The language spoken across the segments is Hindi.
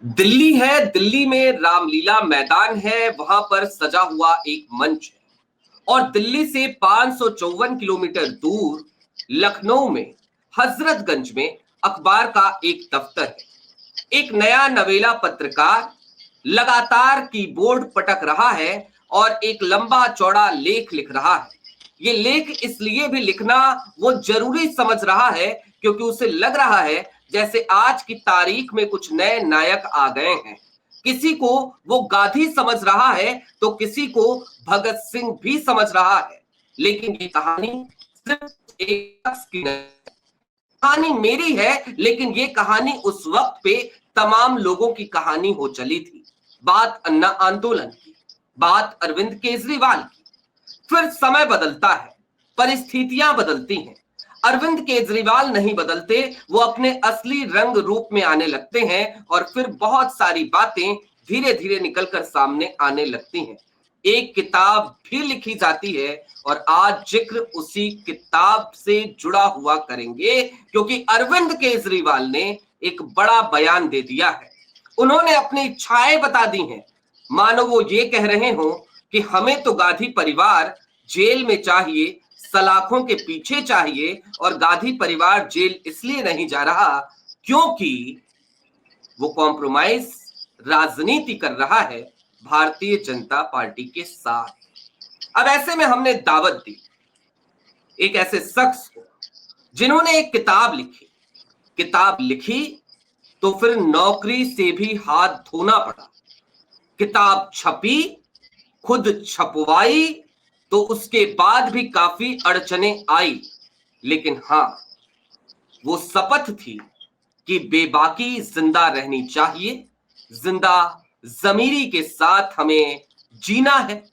दिल्ली है, दिल्ली में रामलीला मैदान है, वहां पर सजा हुआ एक मंच है। और दिल्ली से 554 किलोमीटर दूर लखनऊ में हजरतगंज में अखबार का एक दफ्तर है। एक नया नवेला पत्रकार लगातार कीबोर्ड पटक रहा है और एक लंबा चौड़ा लेख लिख रहा है। ये लेख इसलिए भी लिखना वो जरूरी समझ रहा है क्योंकि उसे लग रहा है जैसे आज की तारीख में कुछ नए नायक आ गए हैं। किसी को वो गांधी समझ रहा है तो किसी को भगत सिंह भी समझ रहा है। लेकिन ये कहानी सिर्फ एक शख्स की नहीं, कहानी मेरी है। लेकिन ये कहानी उस वक्त पे तमाम लोगों की कहानी हो चली थी। बात अन्ना आंदोलन की, बात अरविंद केजरीवाल की। फिर समय बदलता है, परिस्थितियां बदलती हैं। अरविंद केजरीवाल नहीं बदलते, वो अपने असली रंग रूप में आने लगते हैं और फिर बहुत सारी बातें धीरे धीरे निकलकर सामने आने लगती हैं। एक किताब भी लिखी जाती है और आज जिक्र उसी किताब से जुड़ा हुआ करेंगे क्योंकि अरविंद केजरीवाल ने एक बड़ा बयान दे दिया है। उन्होंने अपनी इच्छाएं बता दी हैं, मानो वो ये कह रहे हो कि हमें तो गांधी परिवार जेल में चाहिए, सलाखों के पीछे चाहिए। और गांधी परिवार जेल इसलिए नहीं जा रहा क्योंकि वो कॉम्प्रोमाइज राजनीति कर रहा है भारतीय जनता पार्टी के साथ। अब ऐसे में हमने दावत दी एक ऐसे शख्स को जिन्होंने एक किताब लिखी तो फिर नौकरी से भी हाथ धोना पड़ा। किताब छपी, खुद छपवाई तो उसके बाद भी काफी अड़चने आई। लेकिन हां, वो शपथ थी कि बेबाकी जिंदा रहनी चाहिए, जिंदा जमीरी के साथ हमें जीना है।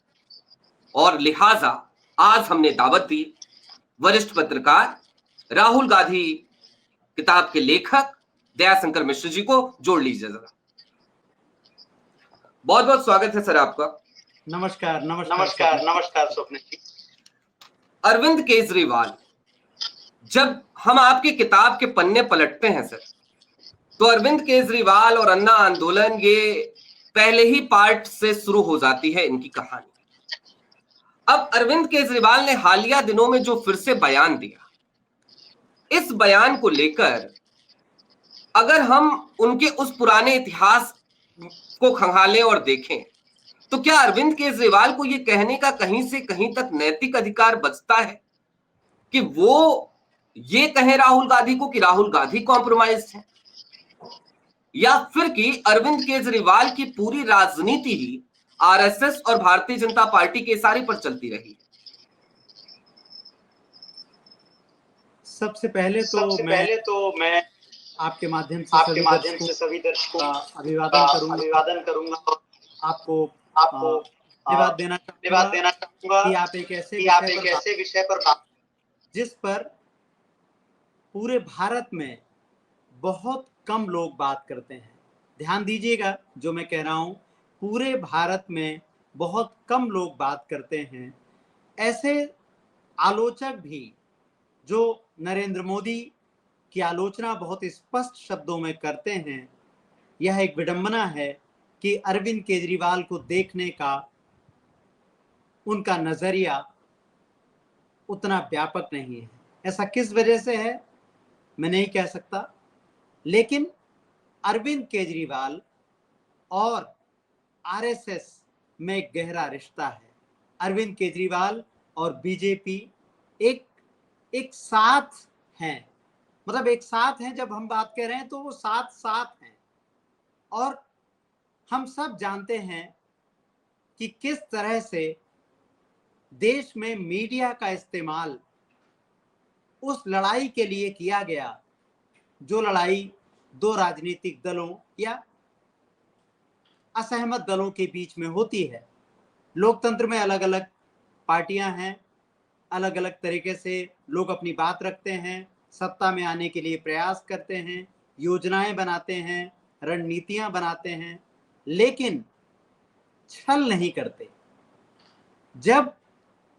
और लिहाजा आज हमने दावत दी वरिष्ठ पत्रकार राहुल गांधी किताब के लेखक दयाशंकर मिश्र जी को। जोड़ लीजिए जरा। बहुत बहुत स्वागत है सर आपका। नमस्कार नमस्कार नमस्कार स्वप्न जी। अरविंद केजरीवाल, जब हम आपकी किताब के पन्ने पलटते हैं सर, तो अरविंद केजरीवाल और अन्ना आंदोलन ये पहले ही पार्ट से शुरू हो जाती है इनकी कहानी। अब अरविंद केजरीवाल ने हालिया दिनों में जो फिर से बयान दिया, इस बयान को लेकर अगर हम उनके उस पुराने इतिहास को खंगालें और देखें तो क्या अरविंद केजरीवाल को यह कहने का कहीं से कहीं तक नैतिक अधिकार बचता है कि वो ये कहें राहुल गांधी को कि राहुल गांधी कॉम्प्रोमाइज है, या फिर कि अरविंद केजरीवाल की पूरी राजनीति ही आरएसएस और भारतीय जनता पार्टी के इशारे पर चलती रही? सबसे पहले तो मैं आपके माध्यम से सभी दर्शकों का अभिवादन करूंगा और आपको धन्यवाद देना चाहूंगा कि आप एक ऐसे विषय पर जिस पर पूरे भारत में बहुत कम लोग बात करते हैं। ध्यान दीजिएगा जो मैं कह रहा हूं, पूरे भारत में बहुत कम लोग बात करते हैं। ऐसे आलोचक भी जो नरेंद्र मोदी की आलोचना बहुत स्पष्ट शब्दों में करते हैं, यह एक विडंबना है कि अरविंद केजरीवाल को देखने का उनका नजरिया उतना व्यापक नहीं है। ऐसा किस वजह से है मैं नहीं कह सकता, लेकिन अरविंद केजरीवाल और आरएसएस में एक गहरा रिश्ता है। अरविंद केजरीवाल और बीजेपी एक साथ हैं, मतलब एक साथ हैं। जब हम बात कर रहे हैं तो वो साथ हैं। और हम सब जानते हैं कि किस तरह से देश में मीडिया का इस्तेमाल उस लड़ाई के लिए किया गया जो लड़ाई दो राजनीतिक दलों या असहमत दलों के बीच में होती है। लोकतंत्र में अलग अलग पार्टियां हैं, अलग अलग तरीके से लोग अपनी बात रखते हैं, सत्ता में आने के लिए प्रयास करते हैं, योजनाएं बनाते हैं, रणनीतियां बनाते हैं, लेकिन छल नहीं करते। जब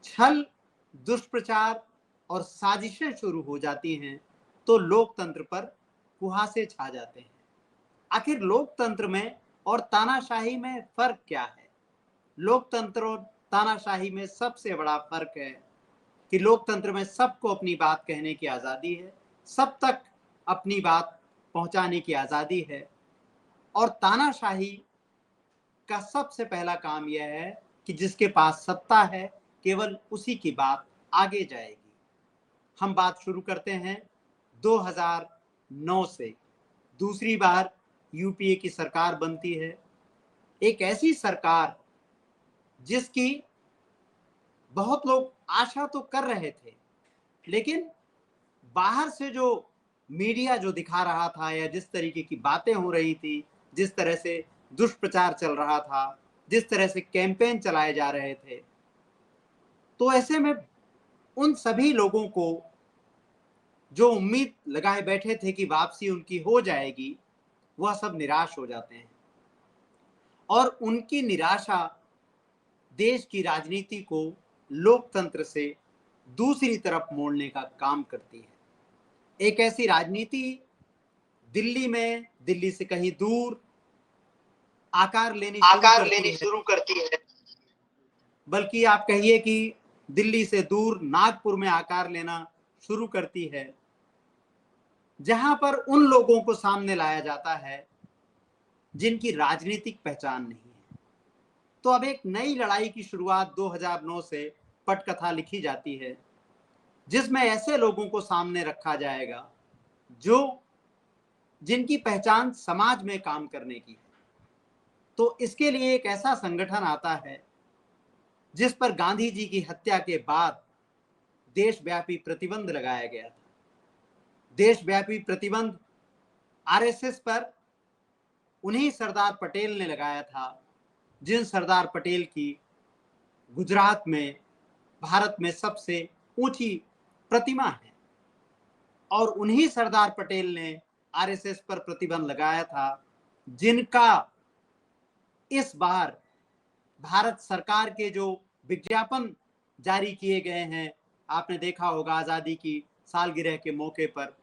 छल, दुष्प्रचार और साजिशें शुरू हो जाती हैं तो लोकतंत्र पर कुहासे छा जाते हैं। आखिर लोकतंत्र में और तानाशाही में फर्क क्या है? लोकतंत्र और तानाशाही में सबसे बड़ा फर्क है कि लोकतंत्र में सबको अपनी बात कहने की आजादी है, सब तक अपनी बात पहुंचाने की आजादी है, और तानाशाही का सबसे पहला काम यह है कि जिसके पास सत्ता है केवल उसी की बात आगे जाएगी। हम बात शुरू करते हैं 2009 से। दूसरी बार यूपीए की सरकार बनती है, एक ऐसी सरकार जिसकी बहुत लोग आशा तो कर रहे थे, लेकिन बाहर से जो मीडिया जो दिखा रहा था या जिस तरीके की बातें हो रही थी, जिस तरह से दुष्प्रचार चल रहा था, जिस तरह से कैंपेन चलाए जा रहे थे, तो ऐसे में उन सभी लोगों को जो उम्मीद लगाए बैठे थे कि वापसी उनकी हो जाएगी, वह सब निराश हो जाते हैं और उनकी निराशा देश की राजनीति को लोकतंत्र से दूसरी तरफ मोड़ने का काम करती है। एक ऐसी राजनीति दिल्ली में, दिल्ली से कहीं दूर आकार लेनी शुरू करती है, बल्कि आप कहिए कि दिल्ली से दूर नागपुर में आकार लेना शुरू करती है, जहां पर उन लोगों को सामने लाया जाता है जिनकी राजनीतिक पहचान नहीं है। तो अब एक नई लड़ाई की शुरुआत 2009 से पटकथा लिखी जाती है, जिसमें ऐसे लोगों को सामने रखा जाएगा जो जिनकी पहचान समाज में काम करने की है। तो इसके लिए एक ऐसा संगठन आता है जिस पर गांधी जी की हत्या के बाद देशव्यापी प्रतिबंध लगाया गया था। देशव्यापी प्रतिबंध आरएसएस पर उन्हीं सरदार पटेल ने लगाया था जिन सरदार पटेल की गुजरात में, भारत में सबसे ऊंची प्रतिमा है, और उन्हीं सरदार पटेल ने आरएसएस पर प्रतिबंध लगाया था जिनका इस बार भारत सरकार के जो विज्ञापन जारी किए गए हैं, आपने देखा होगा आजादी की सालगिरह के मौके पर,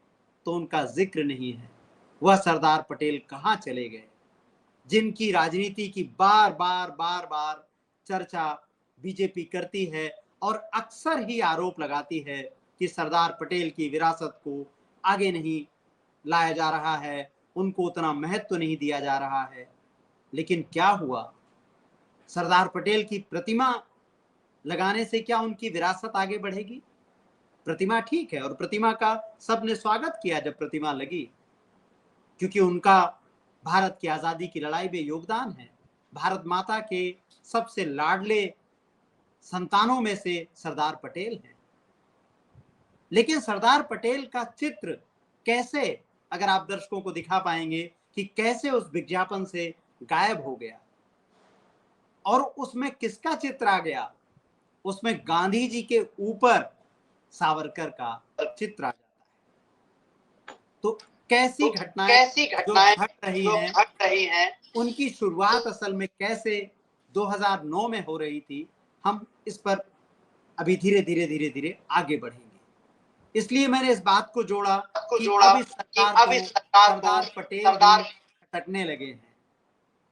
तो उनका जिक्र नहीं है। वह सरदार पटेल कहां चले गए जिनकी राजनीति की बार बार चर्चा बीजेपी करती है और अक्सर ही आरोप लगाती है कि सरदार पटेल की विरासत को आगे नहीं लाया जा रहा है, उनको उतना महत्व नहीं दिया जा रहा है। लेकिन क्या हुआ? सरदार पटेल की प्रतिमा लगाने से क्या उनकी विरासत आगे बढ़ेगी? प्रतिमा ठीक है, और प्रतिमा का सबने स्वागत किया जब प्रतिमा लगी, क्योंकि उनका भारत की आजादी की लड़ाई में योगदान है। भारत माता के सबसे लाडले संतानों में से सरदार पटेल हैं। लेकिन सरदार पटेल का चित्र कैसे, अगर आप दर्शकों को दिखा पाएंगे कि कैसे उस विज्ञापन से गायब हो गया, और उसमें किसका चित्र आ गया? उसमें गांधी जी के ऊपर सावरकर का चित्र आ जाता है। तो कैसी घटनाएं जो घट रही हैं, उनकी शुरुआत असल में कैसे 2009 में हो रही थी, हम इस पर अभी धीरे धीरे आगे बढ़ेंगे। इसलिए मैंने इस बात को जोड़ा कि अभी सरदार पटेल भटकने लगे हैं।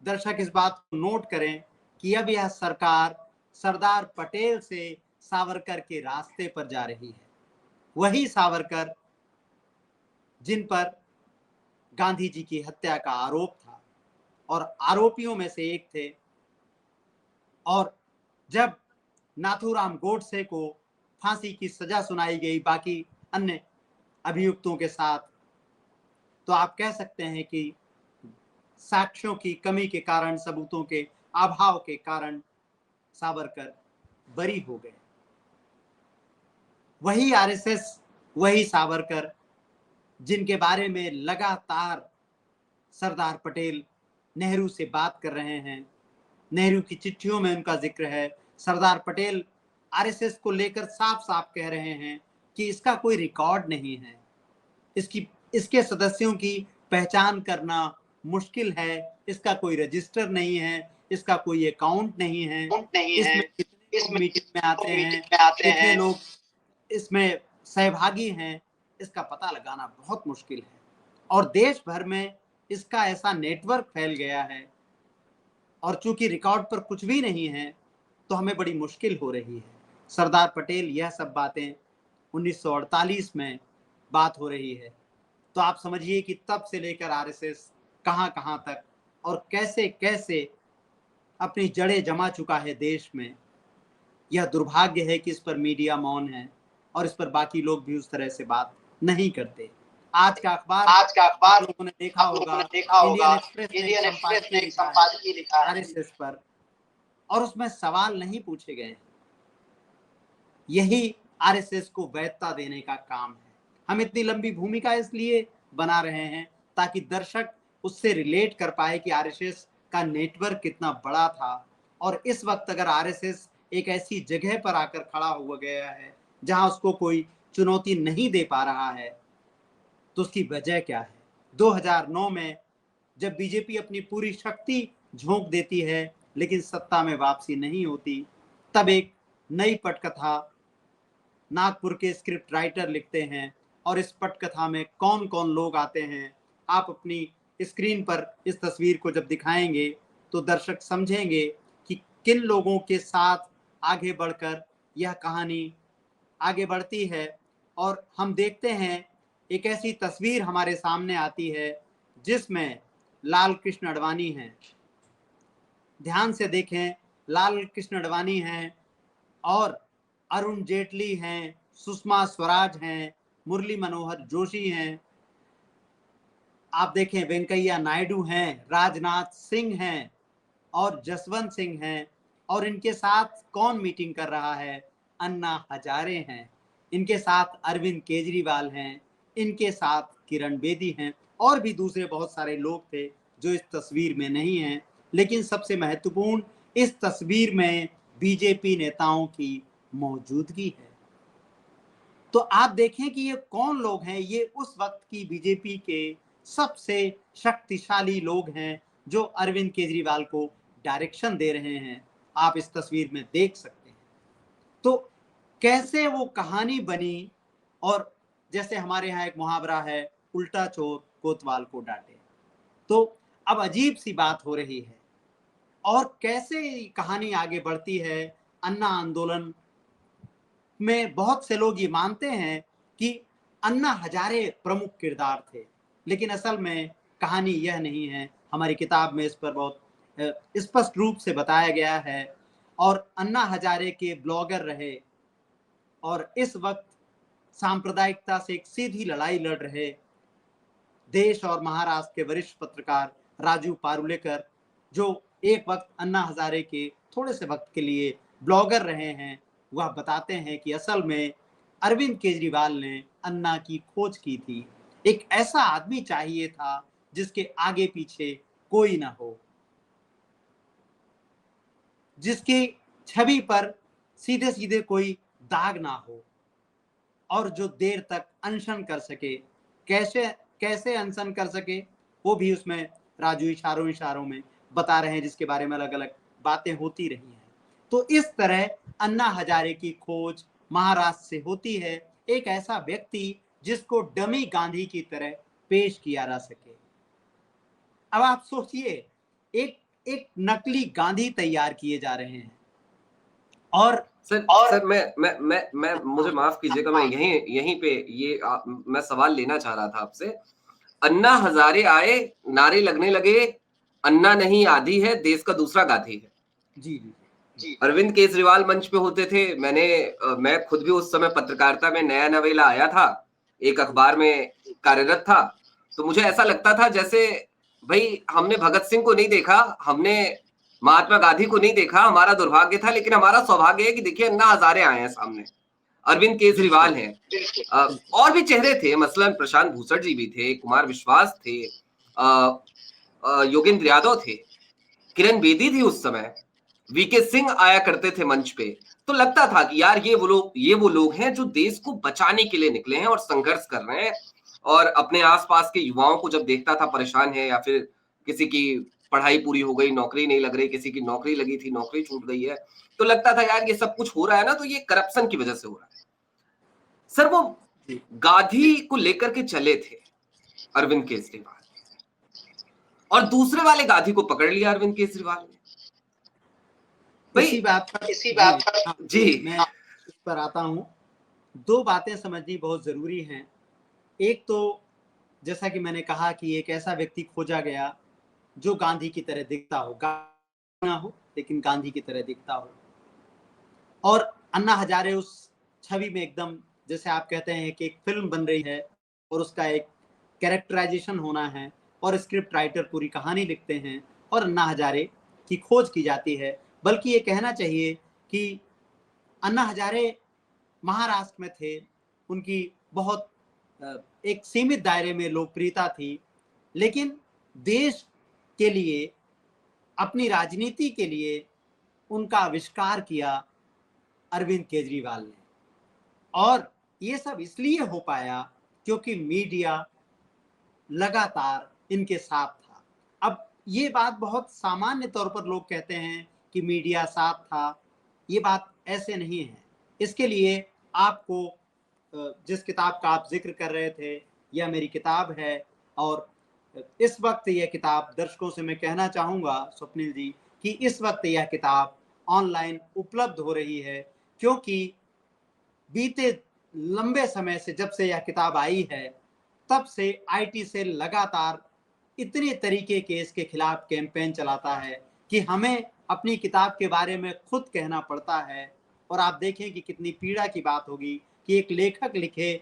दर्शक इस बात को नोट करें कि अब यह सरकार सरदार पटेल से सावरकर के रास्ते पर जा रही है। वही सावरकर जिन पर गांधी जी की हत्या का आरोप था और आरोपियों में से एक थे, और जब नाथूराम गोडसे को फांसी की सजा सुनाई गई बाकी अन्य अभियुक्तों के साथ, तो आप कह सकते हैं कि साक्ष्यों की कमी के कारण, सबूतों के अभाव के कारण सावरकर बरी हो गए। वही आरएसएस, वही सावरकर जिनके बारे में लगातार सरदार पटेल नेहरू से बात कर रहे हैं, नेहरू की चिट्ठियों में उनका जिक्र है। सरदार पटेल आरएसएस को लेकर साफ साफ कह रहे हैं कि इसका कोई रिकॉर्ड नहीं है, इसके सदस्यों की पहचान करना मुश्किल है, इसका कोई रजिस्टर नहीं है, इसका कोई अकाउंट नहीं है, इसमें कितने मीटिंग में आते हैं, कितने लोग इसमें सहभागी हैं, इसका पता लगाना बहुत मुश्किल है। और देश भर में इसका ऐसा नेटवर्क फैल गया है, और चूंकि रिकॉर्ड पर कुछ भी नहीं है तो हमें बड़ी मुश्किल हो रही है। सरदार पटेल, यह सब बातें 1948 में बात हो रही है, तो आप समझिए कि तब से लेकर आरएसएस कहां कहां तक और कैसे कैसे अपनी जड़ें जमा चुका है देश में। यह दुर्भाग्य है कि इस पर मीडिया मौन है और इस पर बाकी लोग भी उस तरह से बात नहीं करते। आज का अखबार आप लोगों ने देखा होगा, इंडियन एक्सप्रेस ने एक संपादकीय लिखा है आरएसएस पर, और उसमें सवाल नहीं पूछे गए। यही आरएसएस को वैधता देने का काम है। हम इतनी लंबी भूमिका इसलिए बना रहे हैं ताकि दर्शक उससे रिलेट कर पाए कि आरएसएस का नेटवर्क कितना बड़ा था, और इस वक्त अगर आरएसएस एक ऐसी जगह पर आकर खड़ा हुआ गया है जहां उसको कोई चुनौती नहीं दे पा रहा है, तो उसकी वजह क्या है। 2009 में जब बीजेपी अपनी पूरी शक्ति झोंक देती है लेकिन सत्ता में वापसी नहीं होती, तब एक नई पटकथा नागपुर के स्क्रिप्ट राइटर लिखते हैं, और इस पटकथा में कौन कौन लोग आते हैं आप अपनी स्क्रीन पर इस तस्वीर को जब दिखाएंगे तो दर्शक समझेंगे कि किन लोगों के साथ आगे बढ़कर यह कहानी आगे बढ़ती है। और हम देखते हैं एक ऐसी तस्वीर हमारे सामने आती है जिसमें लाल कृष्ण आडवाणी हैं। ध्यान से देखें, लाल कृष्ण आडवाणी हैं और अरुण जेटली हैं, सुषमा स्वराज हैं, मुरली मनोहर जोशी हैं, आप देखें वेंकैया नायडू हैं, राजनाथ सिंह हैं और जसवंत सिंह हैं। और इनके साथ कौन मीटिंग कर रहा है? अन्ना हजारे हैं। इनके साथ अरविंद केजरीवाल हैं, इनके साथ किरण बेदी हैं, और भी दूसरे बहुत सारे लोग थे जो इस तस्वीर में नहीं हैं। लेकिन सबसे महत्वपूर्ण, इस तस्वीर में बीजेपी नेताओं की मौजूदगी है। तो आप देखें कि ये कौन लोग हैं। ये उस वक्त की बीजेपी के सबसे शक्तिशाली लोग हैं जो अरविंद केजरीवाल को डायरेक्शन दे रहे हैं। आप इस तस्वीर में देख सकते हैं। तो कैसे वो कहानी बनी, और जैसे हमारे यहाँ एक मुहावरा है, उल्टा चोर कोतवाल को डांटे। तो अब अजीब सी बात हो रही है, और कैसे कहानी आगे बढ़ती है। अन्ना आंदोलन में बहुत से लोग ये मानते हैं कि अन्ना हजारे प्रमुख किरदार थे, लेकिन असल में कहानी यह नहीं है। हमारी किताब में इस पर बहुत स्पष्ट रूप से बताया गया है। और अन्ना हजारे के ब्लॉगर रहे और इस वक्त सांप्रदायिकता से एक सीधी लड़ाई लड़ रहे देश और महाराष्ट्र के वरिष्ठ पत्रकार राजू पारुलेकर, जो एक वक्त अन्ना हजारे के थोड़े से वक्त के लिए ब्लॉगर रहे हैं, वह बताते हैं कि असल में अरविंद केजरीवाल ने अन्ना की खोज की थी। एक ऐसा आदमी चाहिए था जिसके आगे पीछे कोई ना हो, जिसकी छवि पर सीधे सीधे कोई दाग ना हो, और जो देर तक अनशन कर सके। कैसे कैसे अनशन कर सके वो भी उसमें राजू इशारों में बता रहे हैं, जिसके बारे में अलग अलग बातें होती रही हैं। तो इस तरह अन्ना हजारे की खोज महाराष्ट्र से होती है, एक ऐसा व्यक्ति जिसको डमी गांधी की तरह पेश किया जा सके। अब आप सोचिए, एक नकली गांधी तैयार किए जा रहे हैं। और सर मैं मुझे माफ कीजिएगा, मैं यहीं पे मैं सवाल लेना चाह रहा था आपसे। अन्ना हजारे आए, नारे लगने लगे, अन्ना नहीं आधी है, देश का दूसरा गांधी है। जी। अरविंद केजरीवाल मंच पे होते थे। मैं खुद भी उस समय पत्रकारिता में नया नवेला आया था, एक अखबार में कार्यरत था। तो मुझे ऐसा लगता था जैसे भाई हमने भगत सिंह को नहीं देखा, हमने महात्मा गांधी को नहीं देखा, हमारा दुर्भाग्य था, लेकिन हमारा सौभाग्य है कि देखिए अन्ना हजारे आए हैं सामने, अरविंद केजरीवाल हैं। और भी चेहरे थे, मसलन प्रशांत भूषण जी भी थे, कुमार विश्वास थे, योगेंद्र यादव थे, किरण बेदी थी उस समय, वीके सिंह आया करते थे मंच पे। तो लगता था कि यार ये वो लोग हैं जो देश को बचाने के लिए निकले हैं और संघर्ष कर रहे हैं। और अपने आसपास के युवाओं को जब देखता था परेशान है, या फिर किसी की पढ़ाई पूरी हो गई, नौकरी नहीं लग रही, किसी की नौकरी लगी थी, नौकरी छूट गई है, तो लगता था यार ये सब कुछ हो रहा है ना, तो ये करप्शन की वजह से हो रहा है। सर वो गांधी को लेकर के चले थे अरविंद केजरीवाल, और दूसरे वाले गाधी को पकड़ लिया अरविंद केजरीवाल ने। इसी बात पर जी मैं इस पर आता हूं। दो बातें समझनी बहुत जरूरी हैं। एक तो जैसा कि मैंने कहा कि एक ऐसा व्यक्ति खोजा गया जो गांधी की तरह दिखता हो, ना हो लेकिन गांधी की तरह दिखता हो, और अन्ना हजारे उस छवि में एकदम, जैसे आप कहते हैं कि एक फिल्म बन रही है और उसका एक कैरेक्टराइजेशन होना है और स्क्रिप्ट राइटर पूरी कहानी लिखते हैं और अन्ना हजारे की खोज की जाती है। बल्कि ये कहना चाहिए कि अन्ना हजारे महाराष्ट्र में थे, उनकी बहुत एक सीमित दायरे में लोकप्रियता थी, लेकिन देश के लिए, अपनी राजनीति के लिए उनका आविष्कार किया अरविंद केजरीवाल ने। और ये सब इसलिए हो पाया क्योंकि मीडिया लगातार इनके साथ था। अब ये बात बहुत सामान्य तौर पर लोग कहते हैं कि मीडिया साथ था, ये बात ऐसे नहीं है। इसके लिए आपको जिस किताब का आप जिक्र कर रहे थे, यह मेरी किताब है, और इस वक्त यह किताब, दर्शकों से मैं कहना चाहूँगा स्वप्निल जी, कि इस वक्त यह किताब ऑनलाइन उपलब्ध हो रही है, क्योंकि बीते लंबे समय से, जब से यह किताब आई है, तब से आईटी सेल लगातार इतने तरीके के इसके खिलाफ कैंपेन चलाता है कि हमें अपनी किताब के बारे में खुद कहना पड़ता है। और आप देखें कि कितनी पीड़ा की बात होगी कि एक लेखक लिखे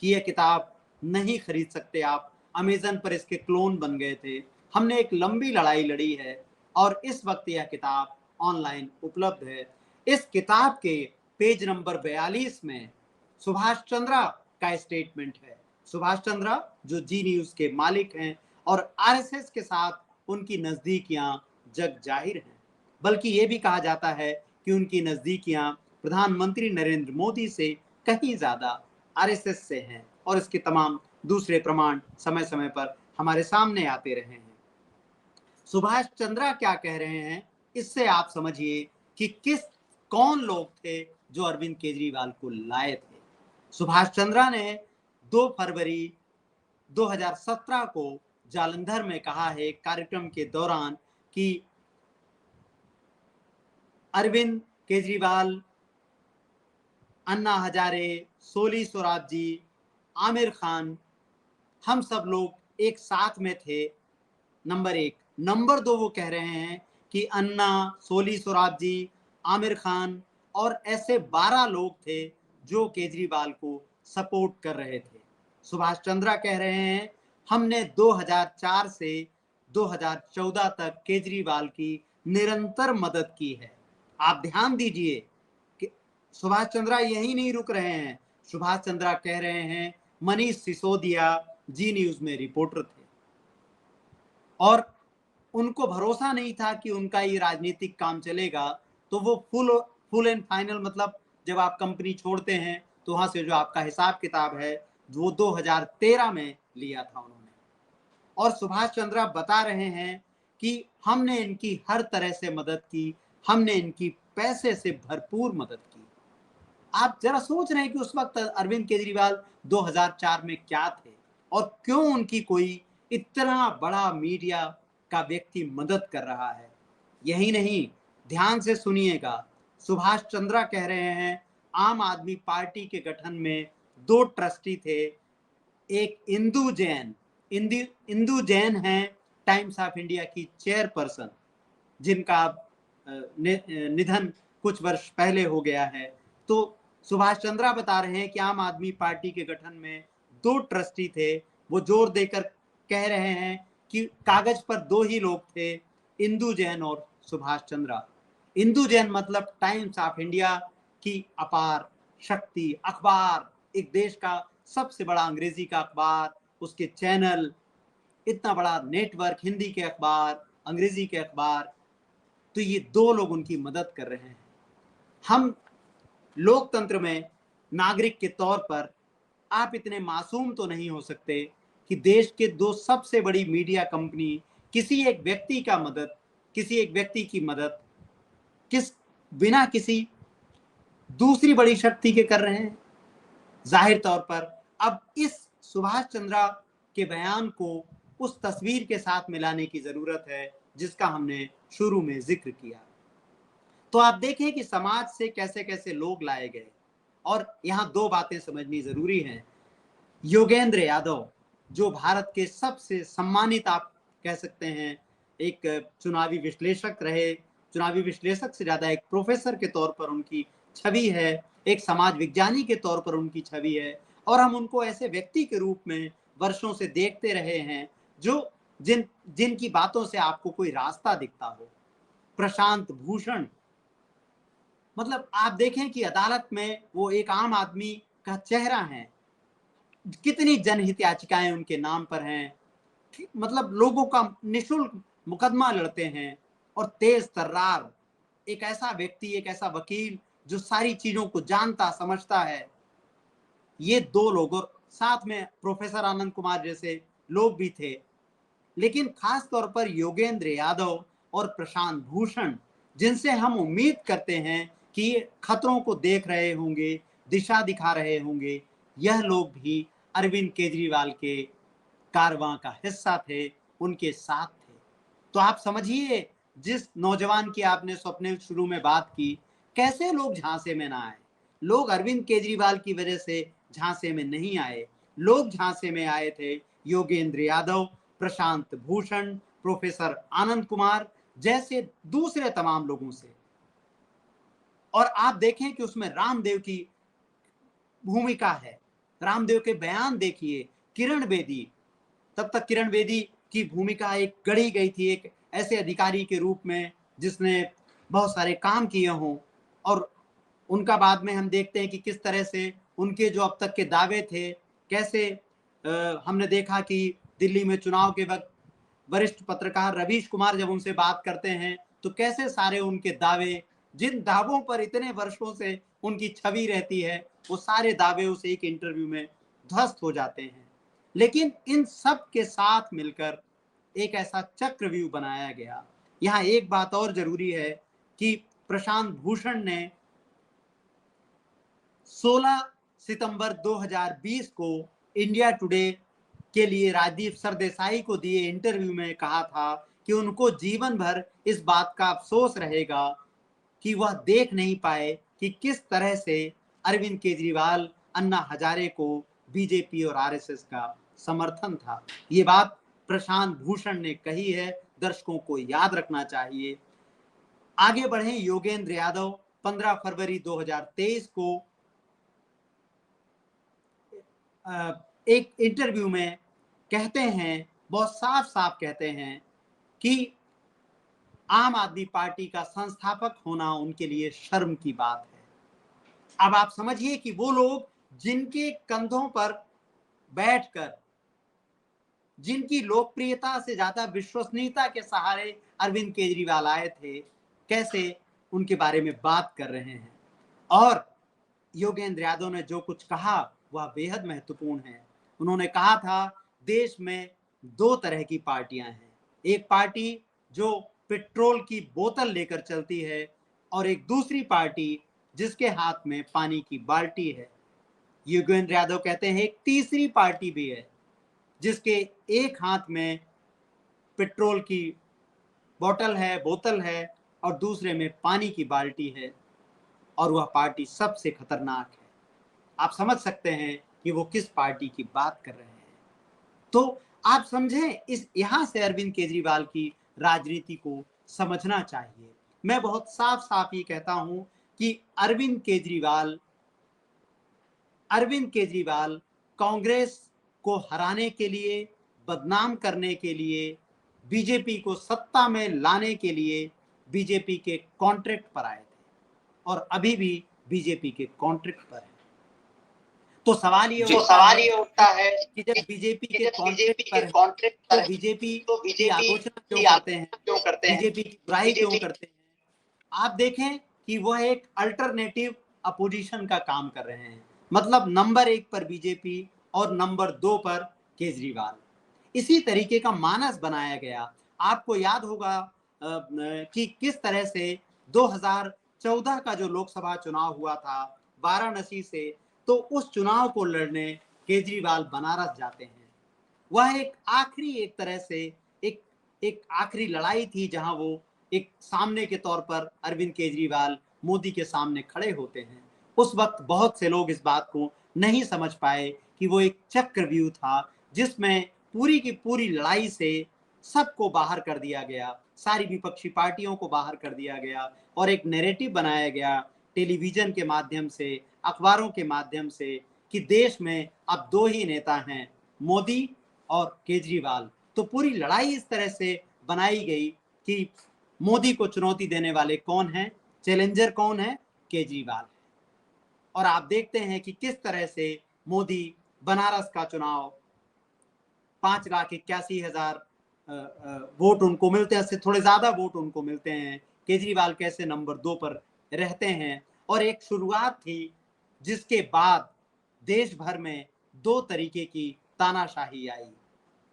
कि यह किताब नहीं खरीद सकते आप, अमेजन पर इसके क्लोन बन गए थे। हमने एक लंबी लड़ाई लड़ी है और इस वक्त यह किताब ऑनलाइन उपलब्ध है। इस किताब के पेज नंबर 42 में सुभाष चंद्रा का स्टेटमेंट है। सुभाष चंद्रा जो जी न्यूज के मालिक हैं और आरएसएस के साथ उनकी नजदीकियां जग जाहिर हैं। बल्कि ये भी कहा जाता है कि उनकी नजदीकियां प्रधानमंत्री नरेंद्र मोदी से कहीं ज्यादा आरएसएस से हैं, और इसके तमाम दूसरे प्रमाण समय समय पर हमारे सामने आते रहे हैं। सुभाष चंद्रा क्या कह रहे हैं, इससे आप समझिए कि कौन लोग थे जो अरविंद केजरीवाल को लाए थे। सुभाष चंद्रा ने 2 फरवरी 2017 को जालंधर में कहा है कार्यक्रम के दौरान कि अरविंद केजरीवाल, अन्ना हजारे, सोली सोराबजी, आमिर खान, हम सब लोग एक साथ में थे, नंबर 1। नंबर 2 वो कह रहे हैं कि अन्ना, सोली सोराबजी, आमिर खान और ऐसे 12 लोग थे जो केजरीवाल को सपोर्ट कर रहे थे। सुभाष चंद्रा कह रहे हैं हमने 2004 से 2014 तक केजरीवाल की निरंतर मदद की है। आप ध्यान दीजिए कि सुभाष चंद्रा यही नहीं रुक रहे हैं। सुभाष चंद्रा कह रहे हैं मनीष सिसोदिया जी न्यूज में रिपोर्टर थे और उनको भरोसा नहीं था कि उनका ये राजनीतिक काम चलेगा, तो वो फुल एंड फाइनल, मतलब जब आप कंपनी छोड़ते हैं तो वहां से जो आपका हिसाब किताब है वो 2013 में लिया था उन्होंने। और सुभाष चंद्रा बता रहे हैं कि हमने इनकी हर तरह से मदद की, हमने इनकी पैसे से भरपूर मदद की। आप जरा सोच रहे हैं कि उस वक्त अरविंद केजरीवाल 2004 में क्या थे और क्यों उनकी कोई इतना बड़ा मीडिया का व्यक्ति मदद कर रहा है। यही नहीं, ध्यान से सुनिएगा, सुभाष चंद्रा कह रहे हैं आम आदमी पार्टी के गठन में 2 ट्रस्टी थे, एक इंदु जैन, इंदु जैन हैं टाइम्स ऑफ इंडिया की चेयरपर्सन, जिनका निधन कुछ वर्ष पहले हो गया है। तो सुभाष चंद्रा बता रहे हैं कि आम आदमी पार्टी के गठन में 2 ट्रस्टी थे। वो जोर देकर कह रहे हैं कि कागज पर 2 ही लोग थे, इंदु जैन और सुभाष चंद्रा। इंदु जैन मतलब टाइम्स ऑफ इंडिया की अपार शक्ति, अखबार, एक देश का सबसे बड़ा अंग्रेजी का अखबार, उसके चैनल, इतना बड़ा नेटवर्क, हिंदी के अखबार, अंग्रेजी के अखबार। तो ये 2 लोग उनकी मदद कर रहे हैं। हम लोकतंत्र में नागरिक के तौर पर आप इतने मासूम तो नहीं हो सकते कि देश के 2 सबसे बड़ी मीडिया कंपनी किसी एक व्यक्ति की मदद बिना किसी दूसरी बड़ी शक्ति के कर रहे हैं। जाहिर तौर पर अब इस सुभाष चंद्रा के बयान को उस तस्वीर के साथ मिलाने की जरूरत है जिसका हमने शुरू में जिक्र किया। तो आप देखें कि समाज से कैसे कैसे लोग लाए गए, और यहाँ दो बातें समझनी जरूरी हैं। योगेंद्र यादव जो भारत के सबसे सम्मानित, आप कह सकते हैं, एक चुनावी विश्लेषक रहे, चुनावी विश्लेषक से ज्यादा एक प्रोफेसर के तौर पर उनकी छवि है, एक समाज विज्ञानी के तौर पर उनकी छवि है, और हम उनको ऐसे व्यक्ति के रूप में वर्षों से देखते रहे हैं जो जिनकी बातों से आपको कोई रास्ता दिखता हो। प्रशांत भूषण, मतलब आप देखें कि अदालत में वो एक आम आदमी का चेहरा है, कितनी जनहित याचिकाएं उनके नाम पर हैं, मतलब लोगों का निशुल्क मुकदमा लड़ते हैं, और तेज तर्रार एक ऐसा व्यक्ति, एक ऐसा वकील जो सारी चीजों को जानता समझता है। ये दो लोग, और साथ में प्रोफेसर आनंद कुमार जैसे लोग भी थे, लेकिन खास तौर पर योगेंद्र यादव और प्रशांत भूषण, जिनसे हम उम्मीद करते हैं कि ये खतरों को देख रहे होंगे, दिशा दिखा रहे होंगे, यह लोग भी अरविंद केजरीवाल के कारवां का हिस्सा थे, उनके साथ थे। तो आप समझिए, जिस नौजवान की आपने स्वप्ने शुरू में बात की, कैसे लोग झांसे में ना आए। लोग अरविंद केजरीवाल की वजह से झांसे में नहीं आए, लोग झांसे में आए थे योगेंद्र यादव, प्रशांत भूषण, प्रोफेसर आनंद कुमार जैसे दूसरे तमाम लोगों से। और आप देखें कि उसमें रामदेव की भूमिका है, रामदेव के बयान देखिए, किरण बेदी, तब तक किरण बेदी की भूमिका एक गढ़ी गई थी एक ऐसे अधिकारी के रूप में जिसने बहुत सारे काम किए हों, और उनका बाद में हम देखते हैं कि किस तरह से उनके जो अब तक के दावे थे, कैसे हमने देखा कि दिल्ली में चुनाव के वक्त वरिष्ठ पत्रकार रवीश कुमार जब उनसे बात करते हैं तो कैसे सारे उनके दावे, जिन दावों पर इतने वर्षों से उनकी छवि रहती है, वो सारे दावे उस एक इंटरव्यू में ध्वस्त हो जाते हैं। लेकिन इन सब के साथ मिलकर एक ऐसा चक्रव्यूह बनाया गया। यहाँ एक बात और जरूरी है कि प्रशांत भूषण ने 16 सितंबर 2020 को इंडिया टुडे के लिए राजदीप सरदेसाई को दिए इंटरव्यू में कहा था कि उनको जीवन भर इस बात का अफसोस रहेगा कि वह देख नहीं पाए कि किस तरह से अरविंद केजरीवाल, अन्ना हजारे को बीजेपी और आरएसएस का समर्थन था। ये बात प्रशांत भूषण ने कही है, दर्शकों को याद रखना चाहिए। आगे बढ़े, योगेंद्र यादव 15 फरवरी 2023 को एक इंटरव्यू में कहते हैं, बहुत साफ साफ कहते हैं कि आम आदमी पार्टी का संस्थापक होना उनके लिए शर्म की बात है। अब आप समझिए कि वो लोग जिनके कंधों पर बैठकर, जिनकी लोकप्रियता से ज्यादा विश्वसनीयता के सहारे अरविंद केजरीवाल आए थे, कैसे उनके बारे में बात कर रहे हैं। और योगेंद्र यादव ने जो कुछ कहा वह बेहद महत्वपूर्ण है। उन्होंने कहा था, देश में दो तरह की पार्टियां हैं, एक पार्टी जो पेट्रोल की बोतल लेकर चलती है, और एक दूसरी पार्टी जिसके हाथ में पानी की बाल्टी है। योगेंद्र यादव कहते हैं एक तीसरी पार्टी भी है जिसके एक हाथ में पेट्रोल की बोतल है और दूसरे में पानी की बाल्टी है, और वह पार्टी सबसे खतरनाक है। आप समझ सकते हैं कि वो किस पार्टी की बात कर रहे हैं। तो आप समझें, इस यहां से अरविंद केजरीवाल की राजनीति को समझना चाहिए। मैं बहुत साफ साफ ये कहता हूं कि अरविंद केजरीवाल कांग्रेस को हराने के लिए, बदनाम करने के लिए, बीजेपी को सत्ता में लाने के लिए बीजेपी के कॉन्ट्रैक्ट पर आए थे, और अभी भी बीजेपी के कॉन्ट्रैक्ट पर है। तो सवाल ये उठता है कि जब बीजेपी के कॉन्ट्रैक्ट पर है तो बीजेपी की आलोचना क्यों करते हैं, बीजेपी की बुराई क्यों करते हैं। आप देखें कि वह एक अल्टरनेटिव अपोजिशन का काम कर रहे हैं, मतलब नंबर 1 पर बीजेपी और नंबर 2 पर केजरीवाल। इसी तरीके का मानस बनाया गया। आपको याद होगा कि किस तरह से 2014 का जो लोकसभा चुनाव हुआ था वाराणसी से, तो उस चुनाव को लड़ने केजरीवाल बनारस जाते हैं, वह एक आखिरी एक तरह से एक एक आखिरी लड़ाई थी जहां वो एक सामने के तौर पर अरविंद केजरीवाल मोदी के सामने खड़े होते हैं। उस वक्त बहुत से लोग इस बात को नहीं समझ पाए कि वो एक चक्रव्यूह था जिसमें पूरी की पूरी लड़ाई से सबको बाहर कर दिया गया, सारी विपक्षी पार्टियों को बाहर कर दिया गया और एक नैरेटिव बनाया गया टेलीविजन के माध्यम से, अखबारों के माध्यम से कि देश में अब दो ही नेता हैं, मोदी और केजरीवाल। तो पूरी लड़ाई इस तरह से बनाई गई कि मोदी को चुनौती देने वाले कौन हैं, चैलेंजर कौन है, केजरीवाल। और आप देखते हैं कि किस तरह से मोदी बनारस का चुनाव 5,81,000 वोट उनको मिलते हैं, उससे थोड़े ज्यादा वोट उनको मिलते हैं। केजरीवाल कैसे नंबर 2 पर रहते हैं। और एक शुरुआत थी जिसके बाद देश भर में दो तरीके की तानाशाही आई।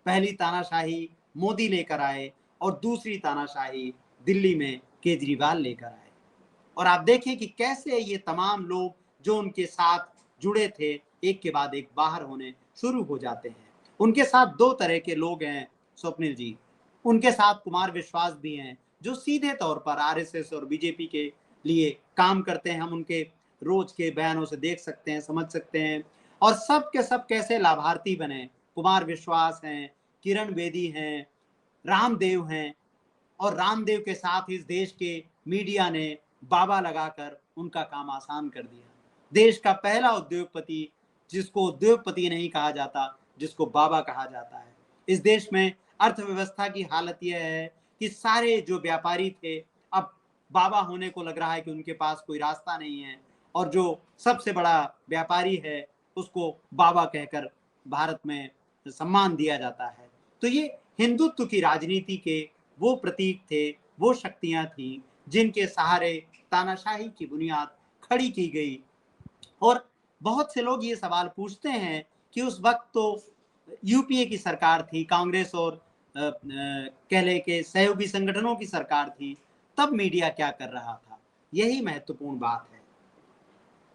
पहली तानाशाही मोदी लेकर आए और दूसरी तानाशाही दिल्ली में केजरीवाल लेकर आए। और आप देखें कि कैसे ये तमाम लोग जो उनके साथ जुड़े थे एक के बाद एक बाहर होने शुरू हो जाते हैं। उनके साथ दो तरह के लोग हैं स्वप्निल जी। उनके साथ कुमार विश्वास भी हैं जो सीधे तौर पर आरएसएस और बीजेपी के लिए काम करते हैं। हम उनके रोज के बयानों से देख सकते हैं, समझ सकते हैं। और सब के सब कैसे लाभार्थी बने। कुमार विश्वास हैं, किरण बेदी हैं, रामदेव हैं। और रामदेव के साथ इस देश के मीडिया ने बाबा लगाकर उनका काम आसान कर दिया। देश का पहला उद्योगपति जिसको उद्योगपति नहीं कहा जाता, जिसको बाबा कहा जाता है। इस देश में अर्थव्यवस्था की हालत यह है कि सारे जो व्यापारी थे अब बाबा होने को लग रहा है कि उनके पास कोई रास्ता नहीं है। और जो सबसे बड़ा व्यापारी है उसको बाबा कहकर भारत में सम्मान दिया जाता है। तो ये हिंदुत्व की राजनीति के वो प्रतीक थे, वो शक्तियां थी जिनके सहारे तानाशाही की बुनियाद खड़ी की गई। और बहुत से लोग ये सवाल पूछते हैं कि उस वक्त तो यूपीए की सरकार थी, कांग्रेस और कह ले के सहयोगी संगठनों की सरकार थी, तब मीडिया क्या कर रहा था। यही महत्वपूर्ण बात है।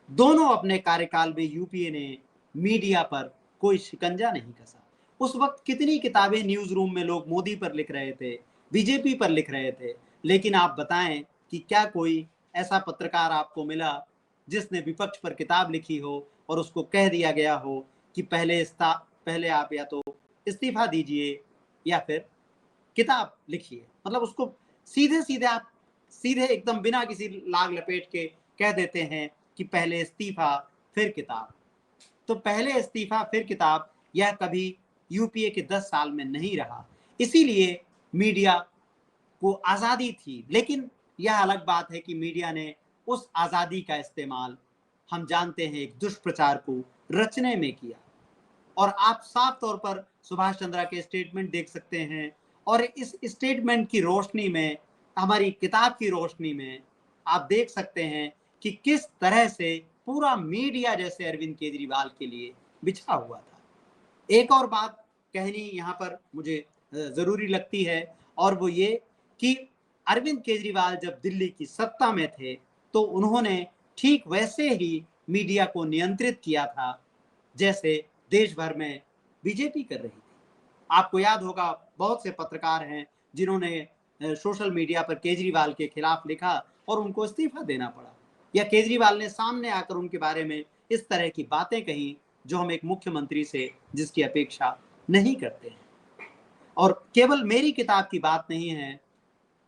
दोनों अपने कार्यकाल में यूपीए ने मीडिया पर कोई शिकंजा नहीं कसा। उस वक्त कितनी किताबें न्यूज रूम में लोग मोदी पर लिख रहे थे, बीजेपी पर लिख रहे थे, लेकिन आप बताएं कि क्या कोई ऐसा पत्रकार आपको मिला जिसने विपक्ष पर किताब लिखी हो और उसको कह दिया गया हो कि पहले आप या तो इस्तीफा दीजिए या फिर किताब लिखिए। मतलब उसको सीधे सीधे आप सीधे एकदम बिना किसी लाग लपेट के कह देते हैं कि पहले इस्तीफा फिर किताब। तो पहले इस्तीफा फिर किताब यह कभी यूपीए के 10 साल में नहीं रहा। इसीलिए मीडिया को आजादी थी। लेकिन यह अलग बात है कि मीडिया ने उस आजादी का इस्तेमाल हम जानते हैं एक दुष्प्रचार को रचने में किया। और आप साफ तौर पर सुभाष चंद्रा के स्टेटमेंट देख सकते हैं। और इस स्टेटमेंट की रोशनी में, हमारी किताब की रोशनी में आप देख सकते हैं कि किस तरह से पूरा मीडिया जैसे अरविंद केजरीवाल के लिए बिछा हुआ था। एक और बात कहनी यहाँ पर मुझे जरूरी लगती है और वो ये कि अरविंद केजरीवाल जब दिल्ली की सत्ता में थे तो उन्होंने ठीक वैसे ही मीडिया को नियंत्रित किया था जैसे देश भर में बीजेपी कर रही थी। आपको याद होगा बहुत से पत्रकार हैं जिन्होंने सोशल मीडिया पर केजरीवाल के खिलाफ लिखा और उनको इस्तीफा देना पड़ा, या केजरीवाल ने सामने आकर उनके बारे में इस तरह की बातें कही जो हम एक मुख्यमंत्री से जिसकी अपेक्षा नहीं करते हैं। और केवल मेरी किताब की बात नहीं है,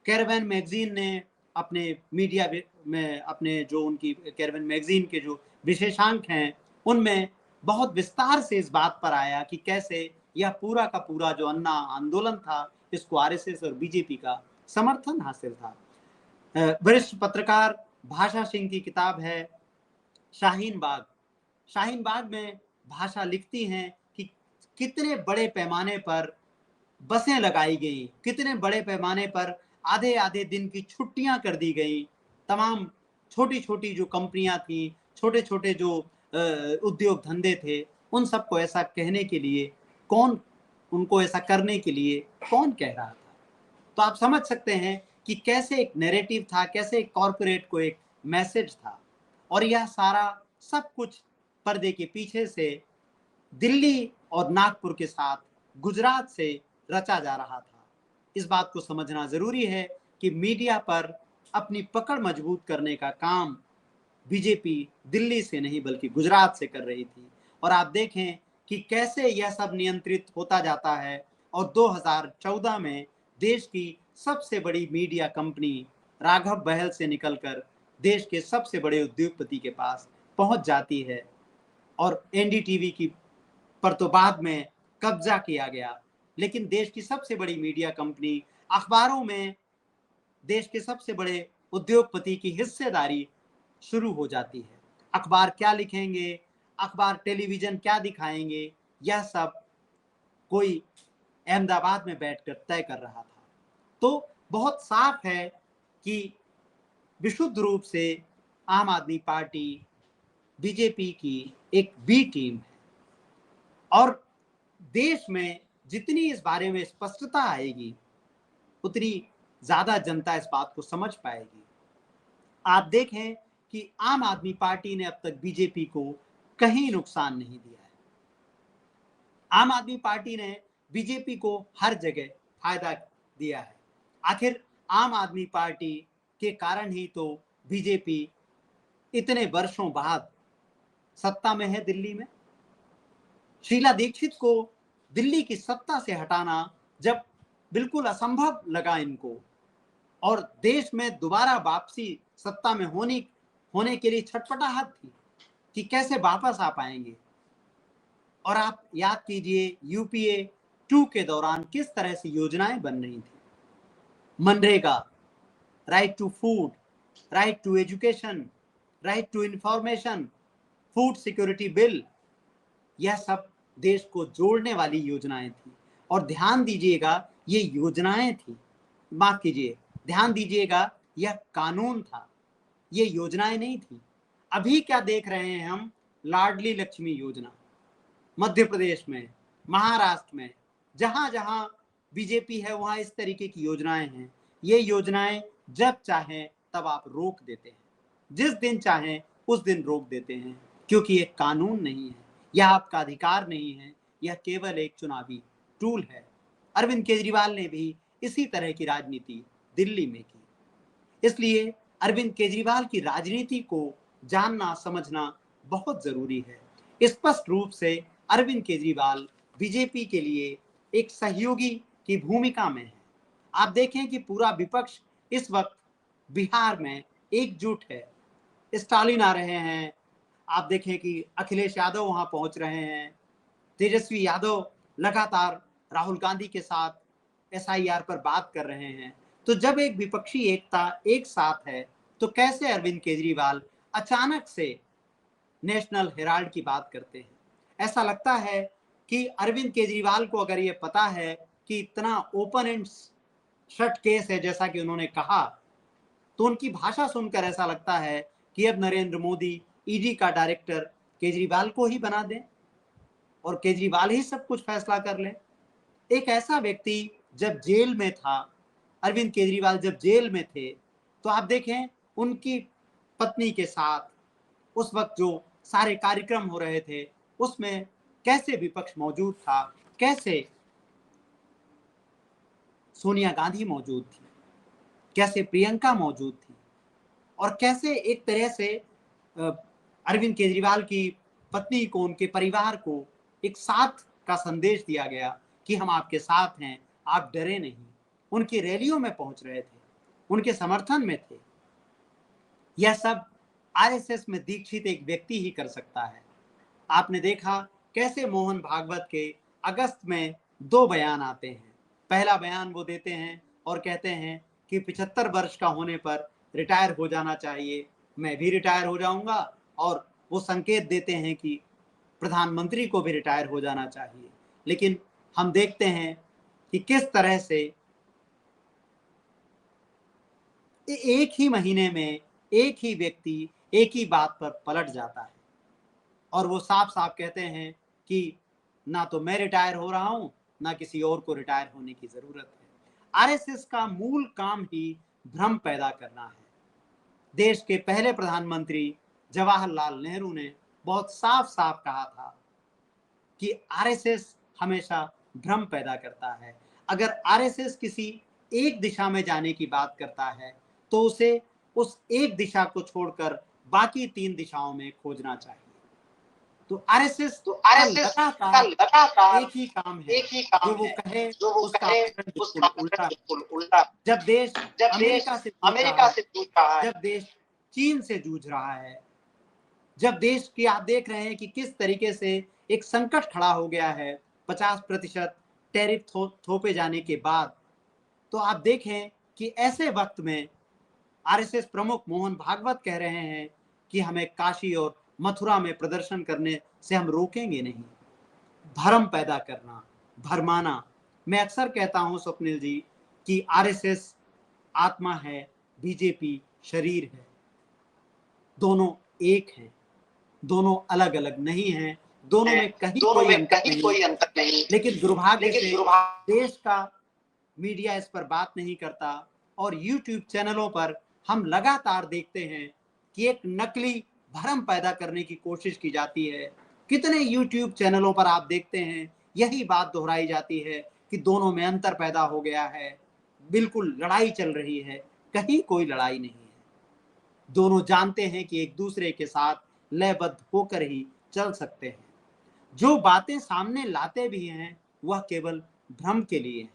कैरावैन मैगजीन ने अपने मीडिया में अपने जो उनकी कैरावैन मैगजीन के जो विशेषांक हैं उनमें बहुत विस्तार से इस बात पर आया कि कैसे यह पूरा का पूरा जो अन्ना आंदोलन था इसको आरएसएस और बीजेपी का समर्थन हासिल था। वरिष्ठ पत्रकार भाषा सिंह की किताब है शाहीन बाग। शाहीन बाग में भाषा लिखती हैं कि कितने बड़े पैमाने पर बसें लगाई गई, कितने बड़े पैमाने पर आधे आधे दिन की छुट्टियां कर दी गई। तमाम छोटी छोटी जो कंपनियां थी, छोटे छोटे जो उद्योग धंधे थे, उन सबको ऐसा कहने के लिए कौन, उनको ऐसा करने के लिए कौन कह रहा था। तो आप समझ सकते हैं कि कैसे एक नैरेटिव था, कैसे एक कॉर्पोरेट को एक मैसेज था। और यह सारा सब कुछ पर्दे के पीछे से दिल्ली और नागपुर के साथ गुजरात से रचा जा रहा था। इस बात को समझना जरूरी है कि मीडिया पर अपनी पकड़ मजबूत करने का काम बीजेपी दिल्ली से नहीं बल्कि गुजरात से कर रही थी। और आप देखें कि कैसे यह सब नियंत्रित होता जाता है और 2014 में देश की सबसे बड़ी मीडिया कंपनी राघव बहल से निकलकर देश के सबसे बड़े उद्योगपति के पास पहुंच जाती है। और एनडीटीवी की पर तो बाद में कब्जा किया गया, लेकिन देश की सबसे बड़ी मीडिया कंपनी अखबारों में देश के सबसे बड़े उद्योगपति की हिस्सेदारी शुरू हो जाती है। अखबार क्या लिखेंगे, अखबार टेलीविजन क्या दिखाएंगे, यह सब कोई अहमदाबाद में बैठकर तय कर रहा था। तो बहुत साफ है कि विशुद्ध रूप से आम आदमी पार्टी बीजेपी की एक बी टीम है। और देश में जितनी इस बारे में स्पष्टता आएगी उतनी ज्यादा जनता इस बात को समझ पाएगी। आप देखें कि आम आदमी पार्टी ने अब तक बीजेपी को कहीं नुकसान नहीं दिया है। आम आदमी पार्टी ने बीजेपी को हर जगह फायदा दिया है। आखिर आम आदमी पार्टी के कारण ही तो बीजेपी इतने वर्षों बाद सत्ता में है दिल्ली में। शीला दीक्षित को दिल्ली की सत्ता से हटाना जब बिल्कुल असंभव लगा इनको और देश में दोबारा वापसी सत्ता में होने के लिए छटपटाहट थी कि कैसे वापस आ पाएंगे। और आप याद कीजिए यूपीए 2 के दौरान किस तरह से योजनाएं बन रही थी। MNREGA, right to food, right to education, right to information, food security bill, यह सब देश को जोड़ने वाली योजनाएं थी। और ध्यान दीजिएगा ये योजनाएं थी, माफ कीजिए, ध्यान दीजिएगा यह कानून था, ये योजनाएं नहीं थी। अभी क्या देख रहे हैं हम, लाडली लक्ष्मी योजना मध्य प्रदेश में, महाराष्ट्र में, जहां जहां बीजेपी है वहां इस तरीके की योजनाएं हैं। ये योजनाएं जब चाहें तब आप रोक देते हैं, जिस दिन चाहें उस दिन रोक देते हैं, क्योंकि ये कानून नहीं है, यह आपका अधिकार नहीं है, यह केवल एक चुनावी टूल है। अरविंद केजरीवाल ने भी इसी तरह की राजनीति दिल्ली में की। इसलिए अरविंद केजरीवाल की राजनीति को जानना समझना बहुत जरूरी है। स्पष्ट रूप से अरविंद केजरीवाल बीजेपी के लिए एक सहयोगी की भूमिका में है। आप देखें कि पूरा विपक्ष इस वक्त बिहार में एकजुट है। स्टालिन आ रहे हैं, आप देखें कि अखिलेश यादव वहां पहुंच रहे हैं, तेजस्वी यादव लगातार राहुल गांधी के साथ एसआईआर पर बात कर रहे हैं। तो जब एक विपक्षी एकता एक साथ है तो कैसे अरविंद केजरीवाल अचानक से नेशनल हेराल्ड की बात करते हैं। ऐसा लगता है कि अरविंद केजरीवाल को अगर ये पता है कि इतना ओपन एंड शट केस है जैसा कि उन्होंने कहा, तो उनकी भाषा सुनकर ऐसा लगता है कि अब नरेंद्र मोदी ईडी का डायरेक्टर केजरीवाल को ही बना दें और केजरीवाल ही सब कुछ फैसला कर ले। एक ऐसा व्यक्ति जब जेल में था, अरविंद केजरीवाल जब जेल में थे, तो आप देखें उनकी पत्नी के साथ उस वक्त जो सारे कार्यक्रम हो रहे थे उसमें कैसे विपक्ष मौजूद था, कैसे सोनिया गांधी मौजूद थी, कैसे प्रियंका मौजूद थी, और कैसे एक तरह से अरविंद केजरीवाल की पत्नी को, उनके परिवार को एक साथ का संदेश दिया गया कि हम आपके साथ हैं, आप डरे नहीं। उनकी रैलियों में पहुंच रहे थे, उनके समर्थन में थे। यह सब आरएसएस में दीक्षित एक व्यक्ति ही कर सकता है। आपने देखा कैसे मोहन भागवत के अगस्त में 2 बयान आते हैं। पहला बयान वो देते हैं और कहते हैं कि 75 वर्ष का होने पर रिटायर हो जाना चाहिए, मैं भी रिटायर हो जाऊंगा, और वो संकेत देते हैं कि प्रधानमंत्री को भी रिटायर हो जाना चाहिए। लेकिन हम देखते हैं कि किस तरह से एक ही महीने में एक ही व्यक्ति एक ही बात पर पलट जाता है और वो साफ साफ कहते हैं कि ना तो मैं रिटायर हो रहा हूं, ना किसी और को रिटायर होने की जरूरत है। आरएसएस का मूल काम ही भ्रम पैदा करना है। देश के पहले प्रधानमंत्री जवाहरलाल नेहरू ने बहुत साफ साफ कहा था कि आरएसएस हमेशा भ्रम पैदा करता है। अगर आरएसएस किसी एक दिशा में जाने की बात करता है तो उसे उस एक दिशा को छोड़कर बाकी 3 दिशाओं में खोजना चाहिए। तो आरएसएस का लगातार एक ही काम है, जो वो कहे उसका आचरण बिल्कुल उल्टा। जब देश अमेरिका से जूझ रहा है, जब देश चीन से जूझ रहा है, जब देश की आप देख रहे हैं कि किस तरीके से एक संकट खड़ा हो गया है 50% टैरिफ थोपे जाने के बाद, तो आप देखें कि ऐसे वक्त में आरएसएस प्रमुख मोहन भागवत कह रहे हैं कि हमें काशी और मथुरा में प्रदर्शन करने से हम रोकेंगे नहीं। भ्रम पैदा करना, भरमाना। मैं अक्सर कहता हूं स्वप्निल जी कि आरएसएस आत्मा है, बीजेपी शरीर है। दोनों एक हैं, दोनों अलग अलग नहीं हैं, दोनों में कहीं कोई अंतर नहीं। लेकिन दुर्भाग्य से देश का मीडिया इस पर बात नहीं करता और यूट्यूब चैनलों पर हम लगातार देखते हैं कि एक नकली भ्रम पैदा करने की कोशिश की जाती है। कितने यूट्यूब चैनलों पर आप देखते हैं यही बात दोहराई जाती है कि दोनों में अंतर पैदा हो गया है, बिल्कुल लड़ाई चल रही है। कहीं कोई लड़ाई नहीं है, दोनों जानते हैं कि एक दूसरे के साथ लयबद्ध होकर ही चल सकते हैं। जो बातें सामने लाते भी हैं वह केवल भ्रम के लिए है।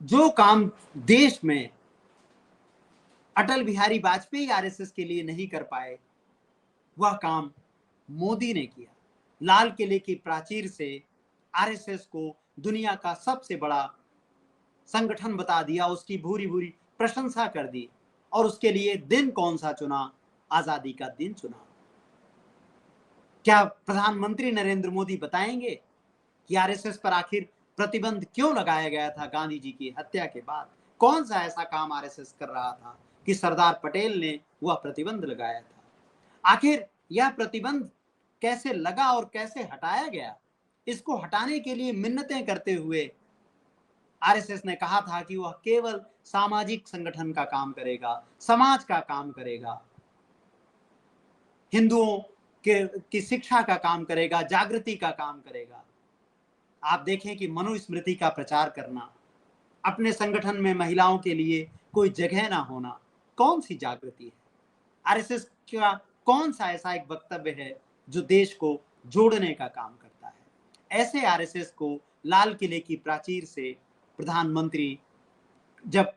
जो काम देश में अटल बिहारी वाजपेयी आरएसएस के लिए नहीं कर पाए, वह काम मोदी ने किया। लाल किले की प्राचीर से आरएसएस को दुनिया का सबसे बड़ा संगठन बता दिया, उसकी भूरी भूरी प्रशंसा कर दी। और उसके लिए दिन कौन सा चुना? आजादी का दिन चुना। क्या प्रधानमंत्री नरेंद्र मोदी बताएंगे कि आरएसएस पर आखिर प्रतिबंध क्यों लगाया गया था गांधी जी की हत्या के बाद? कौन सा ऐसा काम आरएसएस कर रहा था कि सरदार पटेल ने वह प्रतिबंध लगाया था? आखिर यह प्रतिबंध कैसे लगा और कैसे हटाया गया? इसको हटाने के लिए मिन्नतें करते हुए आरएसएस ने कहा था कि वह केवल सामाजिक संगठन का काम करेगा, समाज का काम करेगा, हिंदुओं की शिक्षा का काम करेगा, जागृति का काम करेगा। आप देखें कि मनुस्मृति का प्रचार करना, अपने संगठन में महिलाओं के लिए कोई जगह ना होना, कौन सी जागृति है? आरएसएस का कौन सा ऐसा एक वक्तव्य है जो देश को जोड़ने का काम करता है? ऐसे आरएसएस को लाल किले की प्राचीर से प्रधानमंत्री जब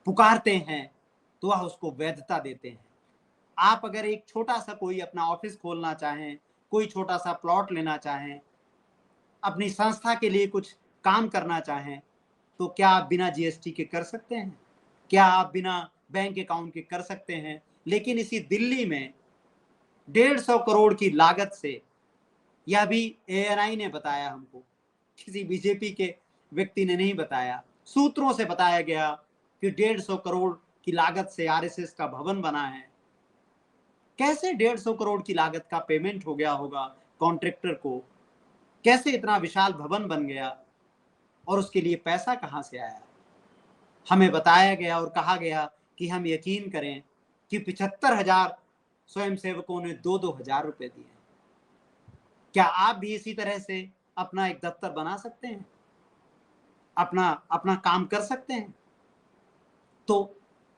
पुकारते हैं तो वह उसको वैधता देते हैं। आप अगर एक छोटा सा कोई अपना ऑफिस खोलना चाहें, कोई छोटा सा प्लॉट लेना चाहें, अपनी संस्था के लिए कुछ काम करना चाहें, तो क्या आप बिना जीएसटी के कर सकते हैं? क्या आप बिना बैंक अकाउंट के कर सकते हैं? लेकिन इसी दिल्ली में 150 करोड़ की लागत से, यह भी एएनआई ने बताया हमको, किसी बीजेपी के व्यक्ति ने नहीं बताया, सूत्रों से बताया गया कि 150 करोड़ की लागत से आरएसएस का भवन बना है। कैसे 150 करोड़ की लागत का पेमेंट हो गया होगा कॉन्ट्रैक्टर को? कैसे इतना विशाल भवन बन गया और उसके लिए पैसा कहां से आया? हमें बताया गया और कहा गया कि हम यकीन करें कि 75,000 स्वयंसेवकों ने 2-2 हजार रुपए दिए। क्या आप भी इसी तरह से अपना एक दफ्तर बना सकते हैं, अपना काम कर सकते हैं? तो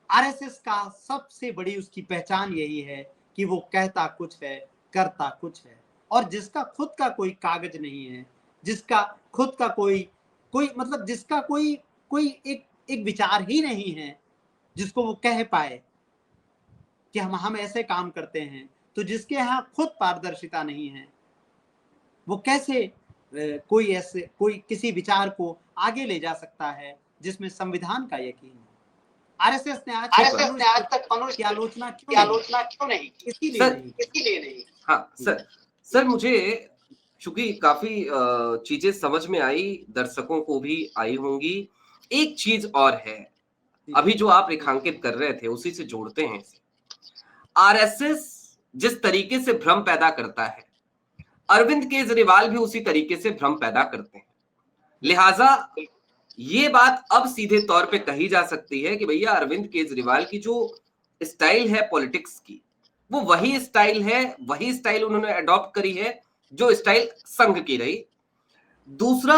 आरएसएस का सबसे बड़ी उसकी पहचान यही है कि वो कहता कुछ है, करता कुछ है। और जिसका खुद का कोई कागज नहीं है, जिसका खुद का कोई मतलब जिसका कोई एक विचार ही नहीं है जिसको वो कह पाए कि हम ऐसे काम करते हैं, तो जिसके यहाँ खुद पारदर्शिता नहीं है, वो कैसे कोई किसी विचार को आगे ले जा सकता है जिसमें संविधान का यकीन है? आरएसएस ने आज तक मनुष्य की आलोचना क्यों नहीं? इसीलिए नहीं। हाँ सर मुझे चूंकि काफी चीजें समझ में आई, दर्शकों को भी आई होंगी। एक चीज और है, अभी जो आप रेखांकित कर रहे थे उसी से जोड़ते हैं। आरएसएस जिस तरीके से भ्रम पैदा करता है, अरविंद केजरीवाल भी उसी तरीके से भ्रम पैदा करते हैं। लिहाजा ये बात अब सीधे तौर पे कही जा सकती है कि भैया अरविंद केजरीवाल की जो स्टाइल है पॉलिटिक्स की, वो वही स्टाइल उन्होंने अडॉप्ट करी है जो स्टाइल संघ की रही। दूसरा,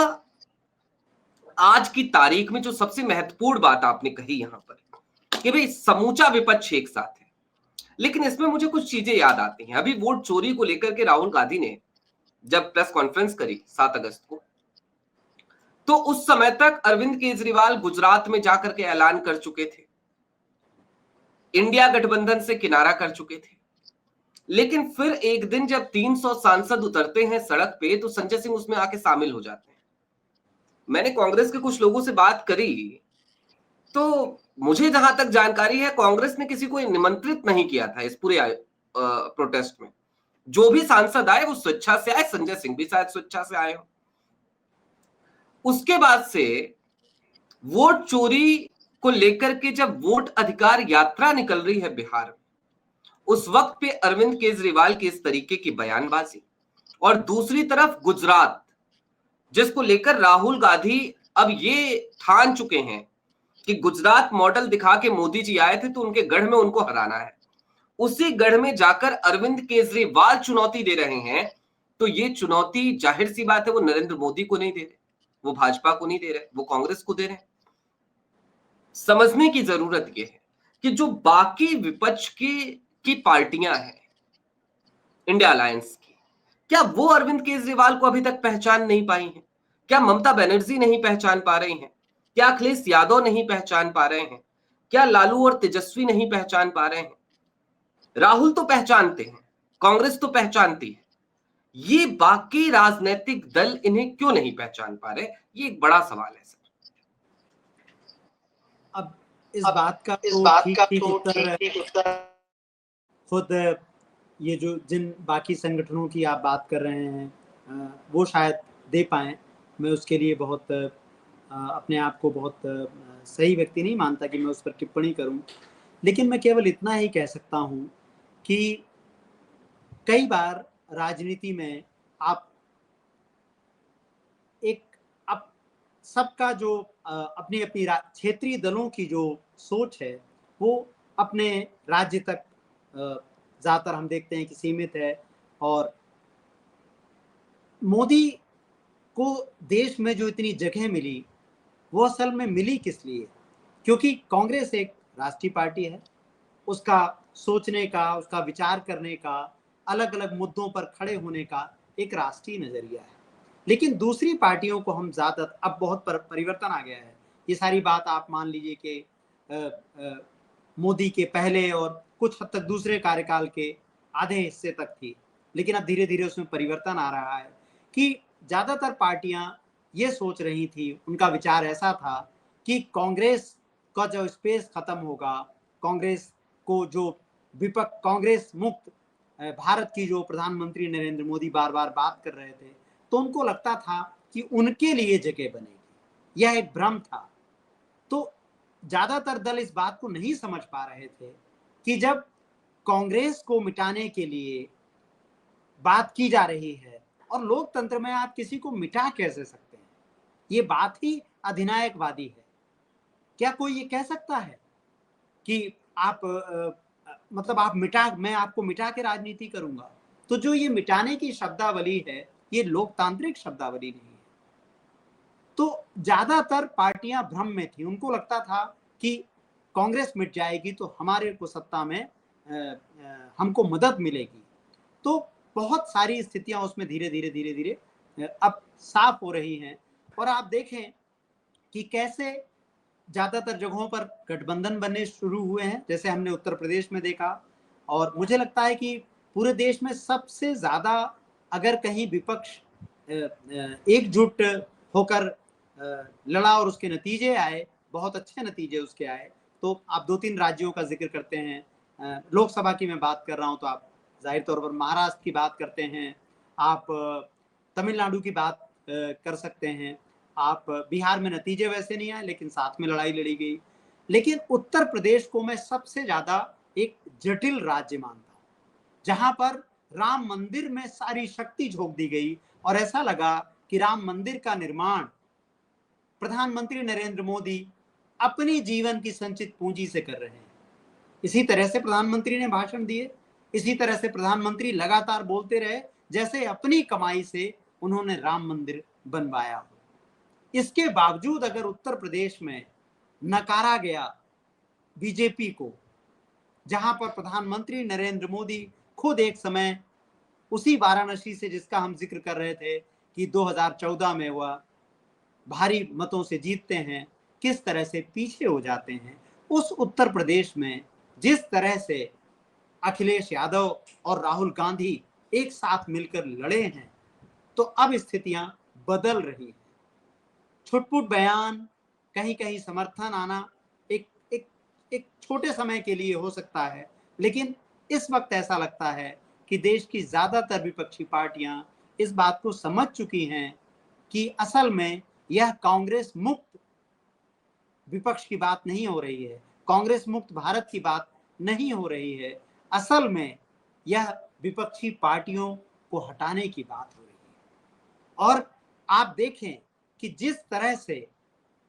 आज की तारीख में जो सबसे महत्वपूर्ण बात आपने कही यहां पर कि भाई समूचा विपक्ष एक साथ है, लेकिन इसमें मुझे कुछ चीजें याद आती हैं। अभी वोट चोरी को लेकर के राहुल गांधी ने जब प्रेस कॉन्फ्रेंस करी 7 अगस्त को, तो उस समय तक अरविंद केजरीवाल गुजरात में जाकर के ऐलान कर चुके थे, इंडिया गठबंधन से किनारा कर चुके थे। लेकिन फिर एक दिन जब 300 सांसद उतरते हैं सड़क पे, तो संजय सिंह उसमें आके शामिल हो जाते हैं। मैंने कांग्रेस के कुछ लोगों से बात करी, तो मुझे जहां तक जानकारी है कांग्रेस ने किसी को निमंत्रित नहीं किया था इस पूरे प्रोटेस्ट में। जो भी सांसद आए वो स्वेच्छा से आए, संजय सिंह भी शायद स्वेच्छा से आए हो। उसके बाद से वोट चोरी को लेकर के जब वोट अधिकार यात्रा निकल रही है बिहार में, उस वक्त पे अरविंद केजरीवाल की इस तरीके की बयानबाजी, और दूसरी तरफ गुजरात जिसको लेकर राहुल गांधी अब ये ठान चुके हैं कि गुजरात मॉडल दिखा के मोदी जी आए थे तो उनके गढ़ में उनको हराना है, उसी गढ़ में जाकर अरविंद केजरीवाल चुनौती दे रहे हैं। तो ये चुनौती जाहिर सी बात है वो नरेंद्र मोदी को नहीं दे रहे, वो भाजपा को नहीं दे रहे, वो कांग्रेस को दे रहे हैं। समझने की जरूरत यह है कि जो बाकी विपक्ष की पार्टियां हैं इंडिया अलायंस की, क्या वो अरविंद केजरीवाल को अभी तक पहचान नहीं पाई हैं? क्या ममता बनर्जी नहीं पहचान पा रही हैं? क्या अखिलेश यादव नहीं पहचान पा रहे हैं? क्या लालू और तेजस्वी नहीं पहचान पा रहे हैं? राहुल तो पहचानते हैं, कांग्रेस तो पहचानती है, ये बाकी राजनीतिक दल इन्हें क्यों नहीं पहचान पा रहे? ये एक बड़ा सवाल है सर। अब इस बात का ठीक उत्तर खुद ये जो जिन बाकी संगठनों की आप बात कर रहे हैं वो शायद दे पाए। मैं उसके लिए बहुत अपने आप को बहुत सही व्यक्ति नहीं मानता कि मैं उस पर टिप्पणी करूं, लेकिन मैं केवल इतना ही कह सकता हूं कि कई बार राजनीति में आप सबका जो अपनी अपनी क्षेत्रीय दलों की जो सोच है वो अपने राज्य तक ज्यादातर हम देखते हैं कि सीमित है। और मोदी को देश में जो इतनी जगह मिली वो असल में मिली किस लिए? क्योंकि कांग्रेस एक राष्ट्रीय पार्टी है, उसका सोचने का, उसका विचार करने का, अलग अलग मुद्दों पर खड़े होने का एक राष्ट्रीय नजरिया है। लेकिन दूसरी पार्टियों को हम ज्यादा, अब बहुत परिवर्तन आ गया है। ये सारी बात आप मान लीजिए कि मोदी के पहले और कुछ हद तक दूसरे कार्यकाल के आधे हिस्से तक थी, लेकिन अब धीरे धीरे उसमें परिवर्तन आ रहा है कि ज्यादातर पार्टियां ये सोच रही थी, उनका विचार ऐसा था कि कांग्रेस का जो स्पेस खत्म होगा, कांग्रेस को जो विपक्ष, कांग्रेस मुक्त भारत की जो प्रधानमंत्री नरेंद्र मोदी बार बार बात कर रहे थे, तो उनको लगता था कि उनके लिए जगह बनेगी। यह एक भ्रम था। तो ज्यादातर दल इस बात को नहीं समझ पा रहे थे कि जब कांग्रेस को मिटाने के लिए बात की जा रही है, और लोकतंत्र में आप किसी को मिटा कैसे सकते हैं? ये बात ही अधिनायकवादी है। क्या कोई ये कह सकता है कि आप मतलब आप मैं आपको मिटा के राजनीति करूंगा? तो जो ये मिटाने की शब्दावली है, ये लोकतांत्रिक शब्दावली नहीं है। तो ज्यादातर पार्टियां भ्रम में थी, उनको लगता था कि कांग्रेस मिट जाएगी तो हमारे को सत्ता में हमको मदद मिलेगी। तो बहुत सारी स्थितियां उसमें धीरे धीरे अब साफ हो रही हैं। और आप देखें कि कैसे ज्यादातर जगहों पर गठबंधन बनने शुरू हुए हैं, जैसे हमने उत्तर प्रदेश में देखा। और मुझे लगता है कि पूरे देश में सबसे ज्यादा अगर कहीं विपक्ष एकजुट होकर लड़ा और उसके नतीजे आए, बहुत अच्छे नतीजे उसके आए, तो आप 2-3 राज्यों का जिक्र करते हैं। लोकसभा की मैं बात कर रहा हूं तो आप जाहिर तौर पर महाराष्ट्र की बात करते हैं, आप तमिलनाडु की बात कर सकते हैं, आप बिहार में नतीजे वैसे नहीं आए लेकिन साथ में लड़ाई लड़ी गई। लेकिन उत्तर प्रदेश को मैं सबसे ज्यादा एक जटिल राज्य मानता हूं, जहां पर राम मंदिर में सारी शक्ति झोंक दी गई और ऐसा लगा कि राम मंदिर का निर्माण प्रधानमंत्री नरेंद्र मोदी अपनी जीवन की संचित पूंजी से कर रहे हैं। इसी तरह से प्रधानमंत्री ने भाषण दिए, इसी तरह से प्रधानमंत्री लगातार बोलते रहे, जैसे अपनी कमाई से उन्होंने राम मंदिर बनवाया हो। इसके बावजूद अगर उत्तर प्रदेश में नकारा गया बीजेपी को, जहां पर प्रधानमंत्री नरेंद्र मोदी खुद एक समय उसी वाराणसी से जिसका हम जिक्र कर रहे थे कि 2014 में वह भारी मतों से जीतते हैं, किस तरह से पीछे हो जाते हैं, उस उत्तर प्रदेश में जिस तरह से अखिलेश यादव और राहुल गांधी एक साथ मिलकर लड़े हैं, तो अब स्थितियां बदल रही हैं। छुटपुट बयान, कहीं कहीं समर्थन आना एक एक एक छोटे समय के लिए हो सकता है, लेकिन इस वक्त ऐसा लगता है कि देश की ज्यादातर विपक्षी पार्टियां इस बात को समझ चुकी हैं कि असल में यह कांग्रेस मुक्त विपक्ष की बात नहीं हो रही है, कांग्रेस मुक्त भारत की बात नहीं हो रही है, असल में यह विपक्षी पार्टियों को हटाने की बात हो रही है। और आप देखें कि जिस तरह से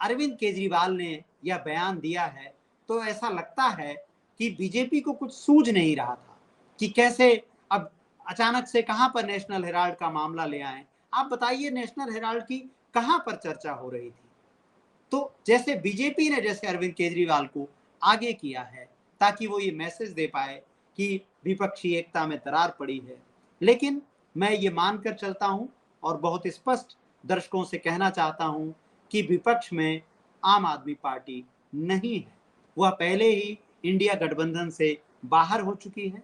अरविंद केजरीवाल ने यह बयान दिया है, तो ऐसा लगता है कि बीजेपी को कुछ सूझ नहीं रहा था कि कैसे अब अचानक से कहां पर नेशनल हेराल्ड का मामला ले आए। आप बताइए, नेशनल हेराल्ड की कहां पर चर्चा हो रही थी? तो जैसे बीजेपी ने जैसे अरविंद केजरीवाल को आगे किया है ताकि वो ये मैसेज दे पाए कि विपक्षी एकता में दरार पड़ी है, लेकिन मैं ये मानकर चलता हूं और बहुत स्पष्ट दर्शकों से कहना चाहता हूं कि विपक्ष में आम आदमी पार्टी नहीं है, वह पहले ही इंडिया गठबंधन से बाहर हो चुकी है।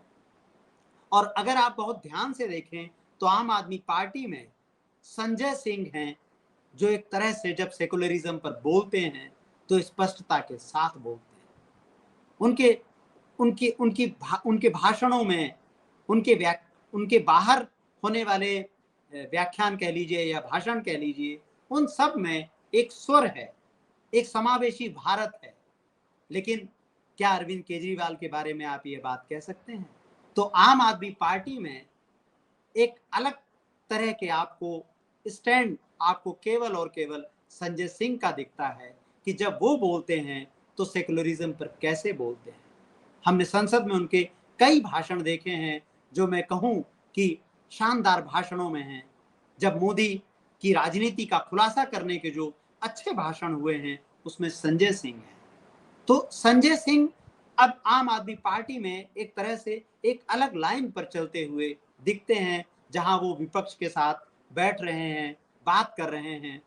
और अगर आप बहुत ध्यान से देखें तो आम आदमी पार्टी में संजय सिंह हैं, जो एक तरह से जब सेकुलरिज्म पर बोलते हैं तो स्पष्टता के साथ बोलते हैं। उनके उनकी उनकी उनके भाषणों में, उनके बाहर होने वाले व्याख्यान कह लीजिए या भाषण कह लीजिए, उन सब में एक स्वर है, एक समावेशी भारत है। लेकिन क्या अरविंद केजरीवाल के बारे में आप ये बात कह सकते हैं? तो आम आदमी पार्टी में एक अलग तरह के आपको स्टैंड आपको केवल और केवल संजय सिंह का दिखता है कि जब वो बोलते हैं तो सेकुलरिज्म पर कैसे बोलते हैं। हमने संसद में उनके कई भाषण देखे हैं जो मैं कहूं कि शानदार भाषणों में हैं। जब मोदी की राजनीति का खुलासा करने के जो अच्छे भाषण हुए हैं उसमें संजय सिंह है। तो संजय सिंह अब आम आदमी पार्टी में एक तरह से एक अलग लाइन पर चलते हुए दिखते हैं, जहां वो विपक्ष के साथ बैठ रहे हैं, बात कर रहे हैं,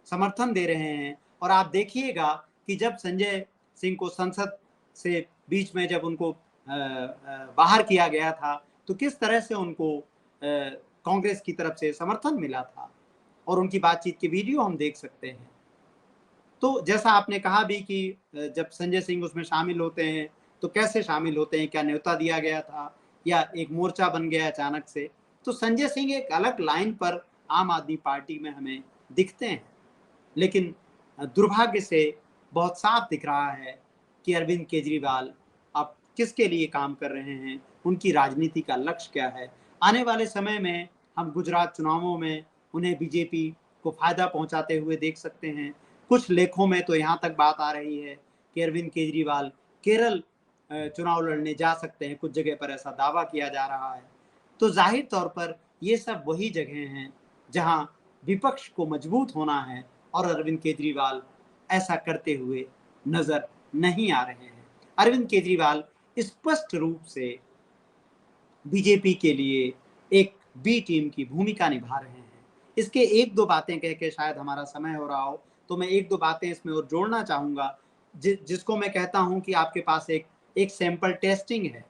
समर्थन दे रहे हैं। और आप देखिएगा कि जब संजय सिंह को संसद से बीच में जब उनको बाहर किया गया था तो किस तरह से उनको कांग्रेस की तरफ से समर्थन मिला था, और उनकी बातचीत के वीडियो हम देख सकते हैं। तो जैसा आपने कहा भी कि जब संजय सिंह उसमें शामिल होते हैं तो कैसे शामिल होते हैं, क्या न्योता दिया गया था या एक मोर्चा बन गया अचानक से? तो संजय सिंह एक अलग लाइन पर आम आदमी पार्टी में हमें दिखते हैं, लेकिन दुर्भाग्य से बहुत साफ दिख रहा है कि अरविंद केजरीवाल अब किसके लिए काम कर रहे हैं, उनकी राजनीति का लक्ष्य क्या है। आने वाले समय में हम गुजरात चुनावों में उन्हें बीजेपी को फायदा पहुंचाते हुए देख सकते हैं। कुछ लेखों में तो यहाँ तक बात आ रही है कि अरविंद केजरीवाल केरल चुनाव लड़ने जा सकते हैं, कुछ जगह पर ऐसा दावा किया जा रहा है। तो जाहिर तौर पर ये सब वही जगह हैं जहां विपक्ष को मजबूत होना है, और अरविंद केजरीवाल ऐसा करते हुए नजर नहीं आ रहे हैं। अरविंद केजरीवाल स्पष्ट रूप से बीजेपी के लिए एक बी टीम की भूमिका निभा रहे हैं। इसके एक दो बातें कह के शायद हमारा समय हो रहा हो, तो मैं एक दो बातें इसमें और जोड़ना चाहूंगा, जिसको मैं कहता हूं कि आपके पास एक सैंपल टेस्टिंग है।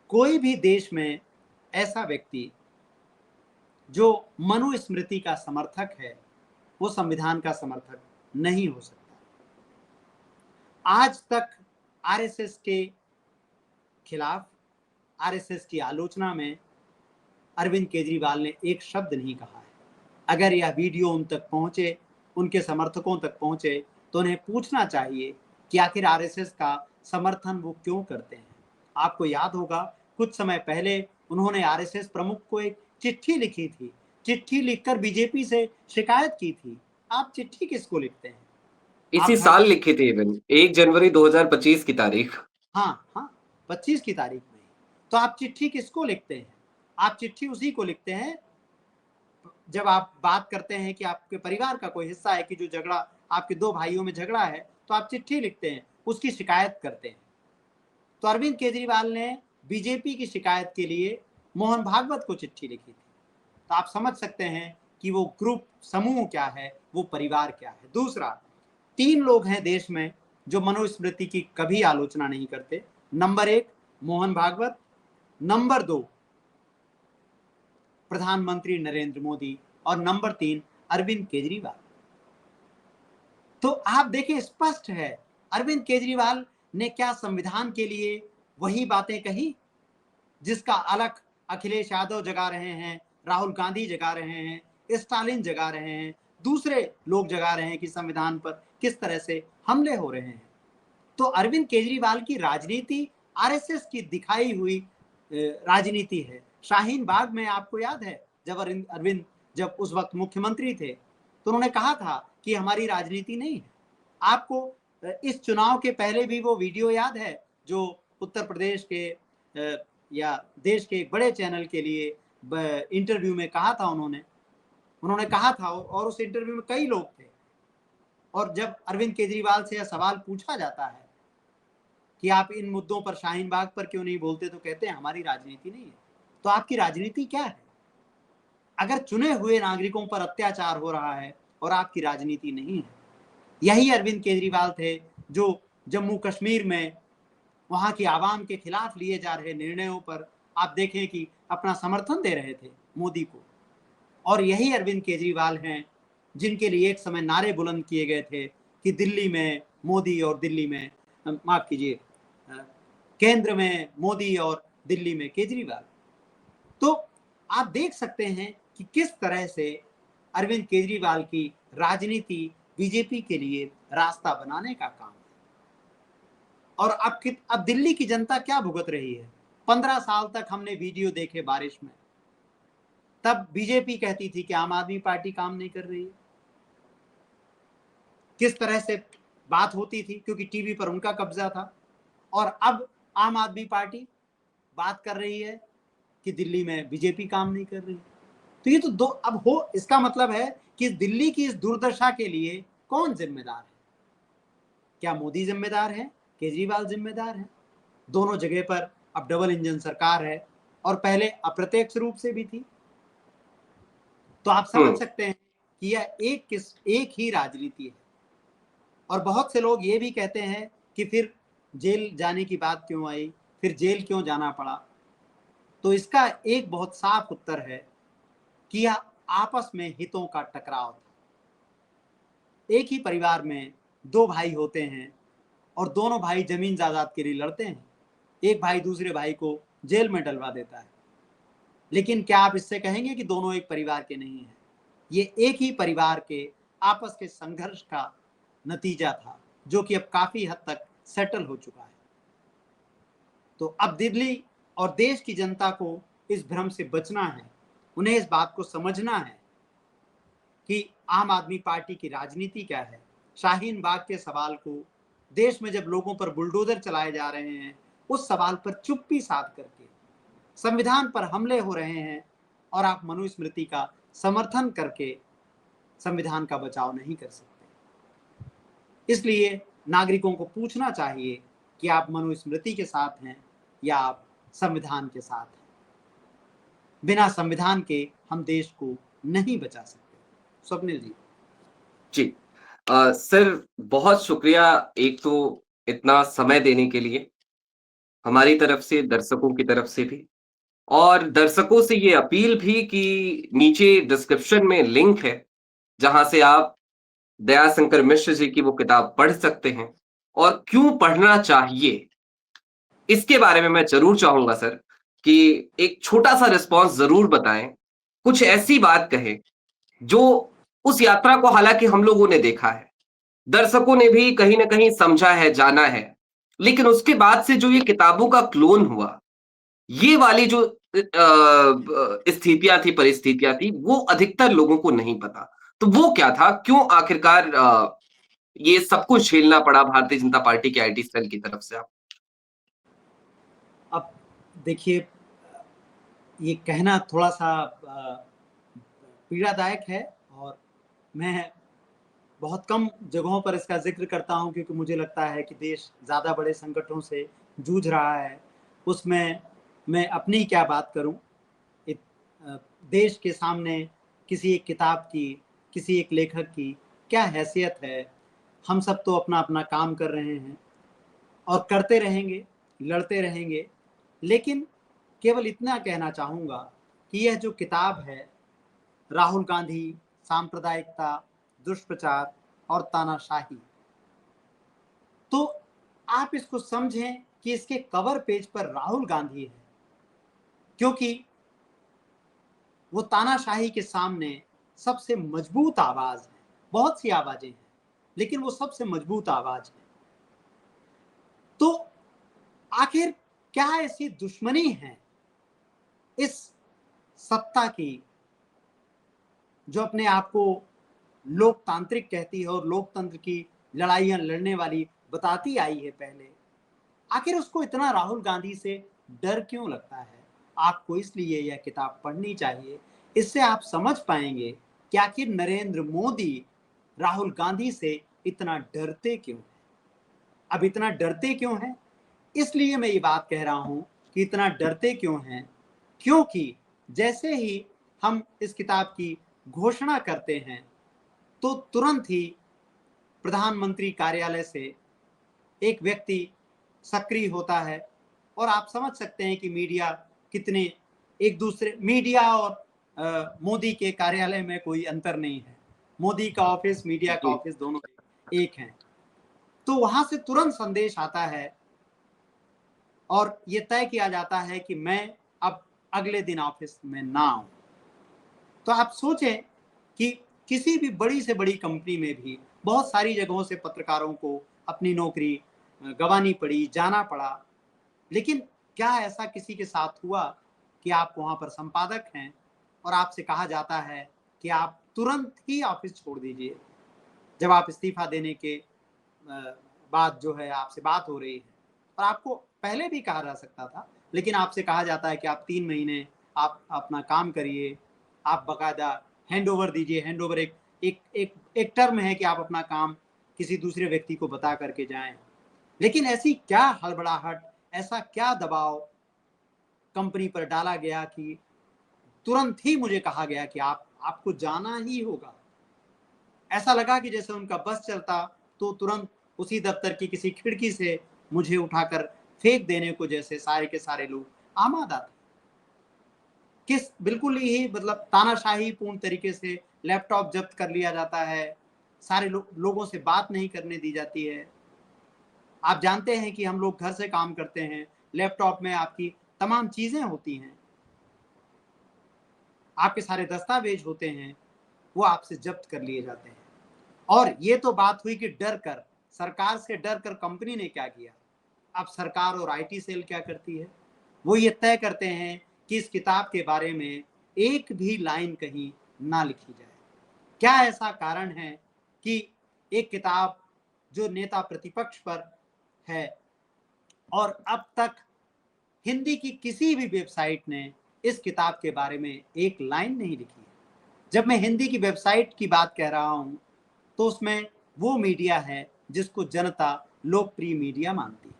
कोई भी देश में ऐसा व्यक्ति जो मनुस्मृति का समर्थक है वो संविधान का समर्थक नहीं हो सकता। आज तक आरएसएस के खिलाफ, आरएसएस की आलोचना में अरविंद केजरीवाल ने एक शब्द नहीं कहा है। अगर यह वीडियो उन तक पहुंचे, उनके समर्थकों तक पहुंचे, तो उन्हें पूछना चाहिए कि आखिर आरएसएस का समर्थन वो क्यों करते हैं। आपको याद होगा कुछ समय पहले उन्होंने आरएसएस प्रमुख को एक चिट्ठी लिखी थी, चिट्ठी लिखकर बीजेपी से शिकायत की थी। आप चिट्ठी किसको लिखते हैं? इसी साल लिखी थी, इवन 1 जनवरी 2025 की तारीख। हाँ, 25 की तारीख में। तो आप चिट्ठी किसको लिखते हैं? आप चिट्ठी उसी को लिखते हैं जब आप बात करते हैं कि आपके परिवार का कोई हिस्सा है कि जो झगड़ा, आपके दो भाइयों में झगड़ा है, तो आप चिट्ठी लिखते हैं, उसकी शिकायत करते हैं। तो अरविंद केजरीवाल ने बीजेपी की शिकायत के लिए मोहन भागवत को चिट्ठी लिखी थी। तो आप समझ सकते हैं कि वो ग्रुप, समूह क्या है, वो परिवार क्या है। दूसरा, 3 लोग हैं देश में जो मनुस्मृति की कभी आलोचना नहीं करते। नंबर 1 मोहन भागवत, नंबर 2 प्रधानमंत्री नरेंद्र मोदी, और नंबर 3 अरविंद केजरीवाल। तो आप देखें, स्पष्ट है अरविंद केजरीवाल ने क्या संविधान के लिए वही बातें कही जिसका अलख अखिलेश यादव जगा रहे हैं, राहुल गांधी जगा रहे हैं, स्टालिन जगा रहे हैं, दूसरे लोग जगा रहे हैं कि संविधान पर किस तरह से हमले हो रहे हैं। तो अरविंद केजरीवाल की राजनीति आरएसएस की दिखाई हुई राजनीति है। शाहीन बाग में आपको याद है जब अरविंद जब उस वक्त मुख्यमंत्री थे तो उन्होंने कहा था कि हमारी राजनीति नहीं है। आपको इस चुनाव के पहले भी वो वीडियो याद है जो उत्तर प्रदेश के या देश के एक बड़े चैनल के लिए इंटरव्यू में कहा था उन्होंने कहा था, और उस इंटरव्यू में कई लोग थे, और जब अरविंद केजरीवाल से यह सवाल पूछा जाता है कि आप इन मुद्दों पर, शाहीन बाग पर क्यों नहीं बोलते, तो कहते हैं हमारी राजनीति नहीं है। तो आपकी राजनीति क्या है? अगर चुने हुए नागरिकों पर अत्याचार हो रहा है और आपकी राजनीति नहीं है। यही अरविंद केजरीवाल थे जो जम्मू कश्मीर में वहां की आवाम के खिलाफ लिए जा रहे निर्णयों पर आप देखें कि अपना समर्थन दे रहे थे मोदी को। और यही अरविंद केजरीवाल हैं जिनके लिए एक समय नारे बुलंद किए गए थे कि दिल्ली में मोदी और दिल्ली में, माफ कीजिए, केंद्र में मोदी और दिल्ली में केजरीवाल। तो आप देख सकते हैं कि किस तरह से अरविंद केजरीवाल की राजनीति बीजेपी के लिए रास्ता बनाने का काम है। और अब दिल्ली की जनता क्या भुगत रही है? 15 साल तक हमने वीडियो देखे बारिश में, तब बीजेपी कहती थी कि आम आदमी पार्टी काम नहीं कर रही है। किस तरह से बात होती थी, क्योंकि टीवी पर उनका कब्जा था। और अब आम आदमी पार्टी बात कर रही है कि दिल्ली में बीजेपी काम नहीं कर रही। तो ये तो दो अब हो, इसका मतलब है कि दिल्ली की इस दुर्दशा के लिए कौन जिम्मेदार है? क्या मोदी जिम्मेदार है, केजरीवाल जिम्मेदार है? दोनों जगह पर अब डबल इंजन सरकार है, और पहले अप्रत्यक्ष रूप से भी थी। तो आप समझ सकते हैं कि यह एक ही राजनीति है। और बहुत से लोग ये भी कहते हैं कि फिर जेल जाने की बात क्यों आई, फिर जेल क्यों जाना पड़ा? तो इसका एक बहुत साफ उत्तर है कि यह आपस में हितों का टकराव था। एक ही परिवार में दो भाई होते हैं और दोनों भाई जमीन जायदाद के लिए लड़ते हैं। एक भाई दूसरे भाई को जेल में डलवा देता है, लेकिन क्या आप इससे कहेंगे कि दोनों एक परिवार के नहीं हैं? ये एक ही परिवार के आपस के संघर्ष का नतीजा था, जो कि अब काफी हद तक सेटल हो चुका है। तो अब दिल्ली और देश की जनता को इस भ्रम से बचना है। उन्हें इस बात को समझना है कि आम आदमी पार्टी की राजनीति क्या है। शाहीन बाग के सवाल को, देश में जब लोगों पर बुलडोजर चलाए जा रहे हैं, उस सवाल पर चुप्पी साध करके, संविधान पर हमले हो रहे हैं और आप मनुस्मृति का समर्थन करके संविधान का बचाव नहीं कर सकते। इसलिए नागरिकों को पूछना चाहिए कि आप मनुस्मृति के साथ हैं या आप संविधान के साथ हैं। बिना संविधान के हम देश को नहीं बचा सकते। स्वप्निल जी। जी सर, बहुत शुक्रिया एक तो इतना समय देने के लिए, हमारी तरफ से, दर्शकों की तरफ से भी, और दर्शकों से ये अपील भी कि नीचे डिस्क्रिप्शन में लिंक है जहां से आप दयाशंकर मिश्र जी की वो किताब पढ़ सकते हैं। और क्यों पढ़ना चाहिए इसके बारे में मैं जरूर चाहूंगा सर कि एक छोटा सा रिस्पॉन्स जरूर बताएं, कुछ ऐसी बात कहें जो उस यात्रा को, हालांकि हम लोगों ने देखा है, दर्शकों ने भी कहीं ना कहीं समझा है, जाना है, लेकिन उसके बाद से जो ये किताबों का क्लोन हुआ, ये वाली जो स्थितियां थी, परिस्थितियां थी, वो अधिकतर लोगों को नहीं पता। तो वो क्या था, क्यों आखिरकार ये सब कुछ झेलना पड़ा भारतीय जनता पार्टी के आईटी सेल की तरफ से? आप अब देखिए, ये कहना थोड़ा सा पीड़ादायक है और मैं बहुत कम जगहों पर इसका जिक्र करता हूं क्योंकि मुझे लगता है कि देश ज़्यादा बड़े संकटों से जूझ रहा है। उसमें मैं अपनी क्या बात करूं। देश के सामने किसी एक किताब की, किसी एक लेखक की क्या हैसियत है। हम सब तो अपना अपना काम कर रहे हैं और करते रहेंगे, लड़ते रहेंगे, लेकिन केवल इतना कहना चाहूँगा कि यह जो किताब है, राहुल गांधी, सांप्रदायिकता, दुष्प्रचार और तानाशाही, तो आप इसको समझें कि इसके कवर पेज पर राहुल गांधी है, क्योंकि वो तानाशाही के सामने सबसे मजबूत आवाज है। बहुत सी आवाजें हैं, लेकिन वो सबसे मजबूत आवाज है। तो आखिर क्या ऐसी दुश्मनी है इस सत्ता की जो अपने आप को लोकतांत्रिक कहती है और लोकतंत्र की लड़ाइयां लड़ने वाली बताती आई है पहले। आखिर उसको इतना राहुल गांधी से डर क्यों लगता है? आपको इसलिए यह किताब पढ़नी चाहिए। इससे आप समझ पाएंगे कि आखिर नरेंद्र मोदी राहुल गांधी से इतना डरते क्यों हैं। अब इतना डरते क्यों हैं? इसलिए मैं ये बात कह रहा हूं कि इतना डरते क्यों हैं, क्योंकि जैसे ही हम इस किताब की घोषणा करते हैं तो तुरंत ही प्रधानमंत्री कार्यालय से एक व्यक्ति सक्रिय होता है और आप समझ सकते हैं कि मीडिया कितने एक दूसरे, मीडिया और मोदी के कार्यालय में कोई अंतर नहीं है। मोदी का ऑफिस, मीडिया का जी। ऑफिस दोनों एक हैं। तो वहां से तुरंत संदेश आता है और ये तय किया जाता है कि मैं अब अगले दिन ऑफिस में ना आऊं। तो आप सोचें कि किसी भी बड़ी से बड़ी कंपनी में भी बहुत सारी जगहों से पत्रकारों को अपनी नौकरी गंवानी पड़ी, जाना पड़ा, लेकिन क्या ऐसा किसी के साथ हुआ कि आप वहां पर संपादक हैं और आपसे कहा जाता है कि आप तुरंत ही ऑफिस छोड़ दीजिए? जब आप इस्तीफा देने के बाद जो है आपसे बात हो रही है और आपको पहले भी कहा जा सकता था, लेकिन आपसे कहा जाता है कि आप 3 महीने आप अपना काम करिए, आप बकायदा हैंड ओवर दीजिए। हैंड ओवर एक टर्म है कि आप अपना काम किसी दूसरे व्यक्ति को बता करके जाएं। लेकिन ऐसी क्या हड़बड़ाहट, ऐसा क्या दबाव कंपनी पर डाला गया कि तुरंत ही मुझे कहा गया कि आपको जाना ही होगा। ऐसा लगा कि जैसे उनका बस चलता तो तुरंत उसी दफ्तर की किसी खिड़की से मुझे उठाकर फेंक देने को जैसे सारे के सारे लोग आमादा थे। किस बिल्कुल ही मतलब तानाशाही पूर्ण तरीके से लैपटॉप जब्त कर लिया जाता है, सारे लोगों से बात नहीं करने दी जाती है। आप जानते हैं कि हम लोग घर से काम करते हैं, लैपटॉप में आपकी तमाम चीजें होती हैं, आपके सारे दस्तावेज होते हैं, वो आपसे जब्त कर लिए जाते हैं। और ये तो बात हुई कि डर कर, सरकार से डर कर कंपनी ने क्या किया। अब सरकार और आईटी सेल क्या करती है? वो ये तय करते हैं कि इस किताब के बारे में एक भी लाइन कहीं ना लिखी जाए। क्या ऐसा कारण है कि एक किताब जो नेता प्रतिपक्ष पर है और अब तक हिंदी की किसी भी वेबसाइट ने इस किताब के बारे में एक लाइन नहीं लिखी है। जब मैं हिंदी की वेबसाइट की बात कह रहा हूं तो उसमें वो मीडिया है जिसको जनता लोकप्रिय मीडिया मानती है।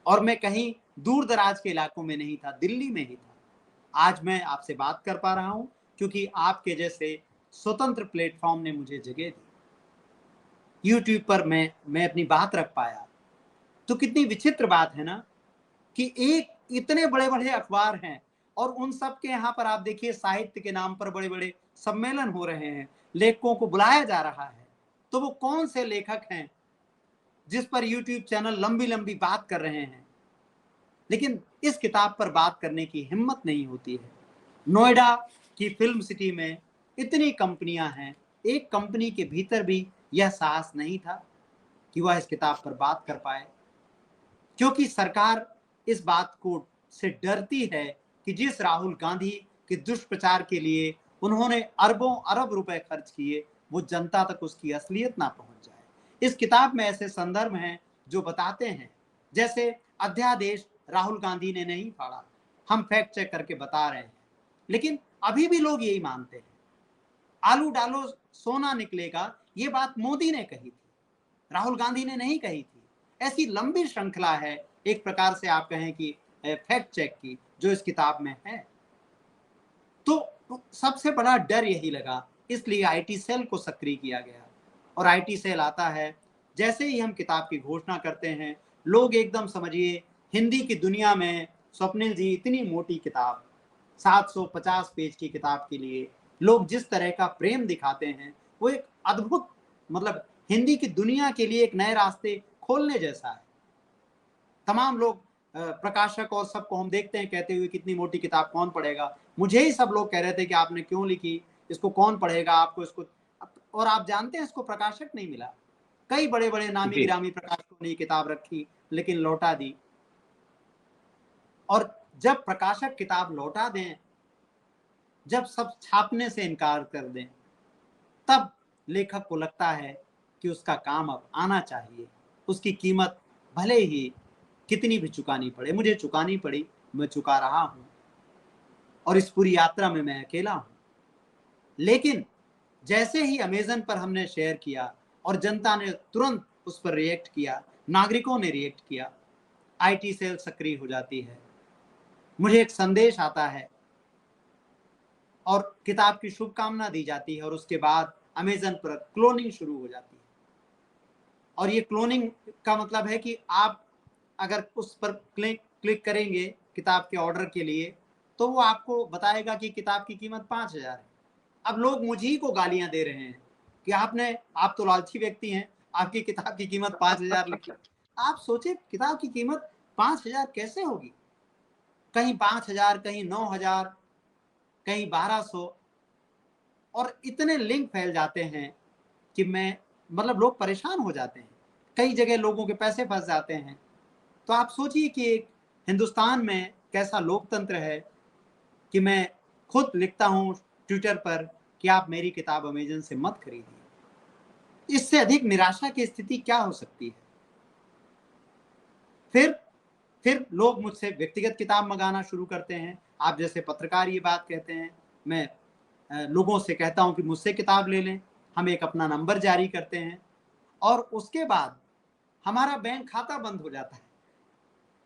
और मैं कहीं दूर दराज के इलाकों में नहीं था, दिल्ली में ही था। आज मैं आपसे बात कर पा रहा हूं क्योंकि आपके जैसे स्वतंत्र प्लेटफॉर्म ने मुझे जगह दी। यूट्यूब पर मैं अपनी बात रख पाया। तो कितनी विचित्र बात है ना कि एक इतने बड़े बड़े अखबार हैं और उन सब के यहाँ पर आप देखिए साहित्य के नाम पर बड़े बड़े सम्मेलन हो रहे हैं, लेखकों को बुलाया जा रहा है। तो वो कौन से लेखक हैं जिस पर यूट्यूब चैनल लंबी लंबी बात कर रहे हैं, लेकिन इस किताब पर बात करने की हिम्मत नहीं होती है। नोएडा की फिल्म सिटी में इतनी कंपनियां हैं, एक कंपनी के भीतर भी यह साहस नहीं था कि वह इस किताब पर बात कर पाए, क्योंकि सरकार इस बात को से डरती है कि जिस राहुल गांधी के दुष्प्रचार के लिए उन्होंने अरबों अरब रुपए खर्च किए, वो जनता तक उसकी असलियत ना पहुंच जाए। इस किताब में ऐसे संदर्भ हैं जो बताते हैं, जैसे अध्यादेश राहुल गांधी ने नहीं फाड़ा, हम फैक्ट चेक करके बता रहे हैं, लेकिन अभी भी लोग यही मानते हैं। आलू डालो सोना निकलेगा, ये बात मोदी ने कही थी, राहुल गांधी ने नहीं कही थी। ऐसी लंबी श्रृंखला है, एक प्रकार से आप कहें कि फैक्ट चेक की, जो इस किताब में है। तो सबसे बड़ा डर यही लगा, इसलिए आईटी सेल को सक्रिय किया गया। और आईटी सेल आता है, जैसे ही हम किताब की घोषणा करते हैं, लोग एकदम समझिए हिंदी की दुनिया में स्वप्निल जी इतनी मोटी किताब 750 पेज की किताब के लिए लोग जिस तरह का प्रेम दिखाते हैं, वो एक अद्भुत, मतलब हिंदी की दुनिया के लिए एक नए रास्ते खोलने जैसा है। तमाम लोग प्रकाशक और सबको हम देखते हैं कहते हुए कितनी मोटी किताब कौन पढ़ेगा। मुझे ही सब लोग कह रहे थे कि आपने क्यों लिखी, इसको कौन पढ़ेगा, आपको इसको। और आप जानते हैं इसको प्रकाशक नहीं मिला। कई बड़े बड़े नामी जी गिरामी प्रकाशकों ने किताब रखी लेकिन लौटा दी। और जब प्रकाशक किताब लौटा दें, जब सब छापने से इनकार कर दें, तब लेखक को लगता है कि उसका काम अब आना चाहिए। उसकी कीमत भले ही कितनी भी चुकानी पड़े, मुझे चुकानी पड़ी, मैं चुका रहा हूं, और इस पूरी यात्रा में मैं अकेला हूं। लेकिन जैसे ही अमेज़न पर हमने शेयर किया और जनता ने तुरंत उस पर रिएक्ट किया, नागरिकों ने रिएक्ट किया, आईटी सेल सक्रिय हो जाती है, मुझे एक संदेश आता है और किताब की शुभकामना दी जाती है, और उसके बाद अमेज़न पर क्लोनिंग शुरू हो जाती है। और ये क्लोनिंग का मतलब है कि आप अगर उस पर क्लिक करेंगे किताब के ऑर्डर के लिए, तो वो आपको बताएगा कि किताब की कीमत 5,000 है। अब लोग मुझी को गालियां दे रहे हैं कि आप तो लालची व्यक्ति हैं, आपकी किताब की कीमत 5,000 लिखी। आप सोचिए किताब की कीमत 5,000 कैसे होगी? कहीं 5,000, कहीं 9,000, कहीं 1,200, और इतने लिंक फैल जाते हैं कि मतलब लोग परेशान हो जाते हैं। कई जगह लोगों के पैसे फंस जाते हैं। तो आप सोचिए कि एक हिंदुस्तान में कैसा लोकतंत्र है कि मैं खुद लिखता हूं ट्विटर पर कि आप मेरी किताब अमेज़न से मत खरीदिए। इससे अधिक निराशा की स्थिति क्या हो सकती है? फिर लोग मुझसे व्यक्तिगत किताब मंगाना शुरू करते हैं। आप जैसे पत्रकार ये बात कहते हैं, मैं लोगों से कहता हूं कि मुझसे किताब ले लें। हम एक अपना नंबर जारी करते हैं और उसके बाद हमारा बैंक खाता बंद हो जाता है,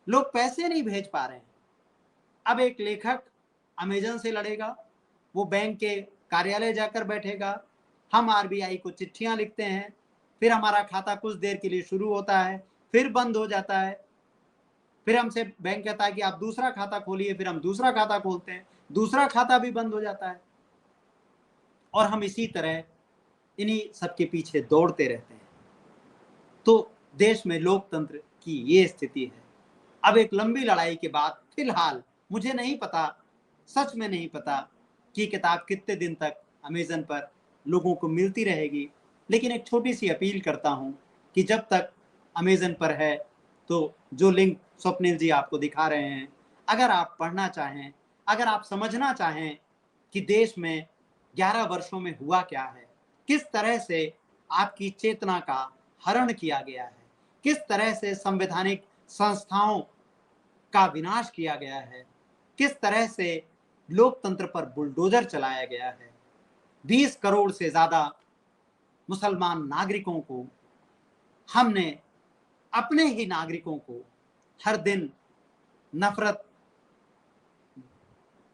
लोग पैसे नहीं भेज पा रहे हैं। अब एक लेखक अमेज़न से लड़ेगा, वो बैंक के कार्यालय जाकर बैठेगा, हम आरबीआई को चिट्ठियां लिखते हैं, फिर हमारा खाता कुछ देर के लिए शुरू होता है, फिर बंद हो जाता है, फिर हमसे बैंक कहता है कि आप दूसरा खाता खोलिए, फिर हम दूसरा खाता खोलते हैं, दूसरा खाता भी बंद हो जाता है, और हम इसी तरह इन्हीं सबके पीछे दौड़ते रहते हैं। तो देश में लोकतंत्र की ये स्थिति है। अब एक लंबी लड़ाई के बाद फिलहाल मुझे नहीं पता, सच में नहीं पता कि किताब कितने दिन तक अमेज़न पर लोगों को मिलती रहेगी, लेकिन एक छोटी सी अपील करता हूं कि जब तक अमेज़न पर है, तो जो लिंक स्वप्निल जी आपको दिखा रहे हैं, अगर आप पढ़ना चाहें, अगर आप समझना चाहें कि देश में 11 वर्षों में हुआ क्या है, किस तरह से आपकी चेतना का हरण किया गया है, किस तरह से संवैधानिक संस्थाओं का विनाश किया गया है, किस तरह से लोकतंत्र पर बुलडोजर चलाया गया है, 20 करोड़ से ज्यादा मुसलमान नागरिकों को हमने, अपने ही नागरिकों को हर दिन नफरत,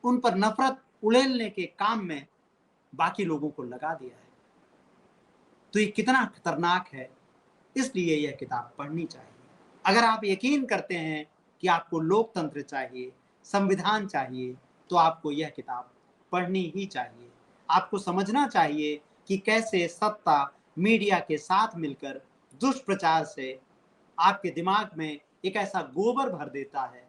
उन पर नफरत उड़ेलने के काम में बाकी लोगों को लगा दिया है। तो ये कितना खतरनाक है, इसलिए यह किताब पढ़नी चाहिए। अगर आप यकीन करते हैं कि आपको लोकतंत्र चाहिए, संविधान चाहिए, तो आपको यह किताब पढ़नी ही चाहिए। आपको समझना चाहिए कि कैसे सत्ता मीडिया के साथ मिलकर दुष्प्रचार से आपके दिमाग में एक ऐसा गोबर भर देता है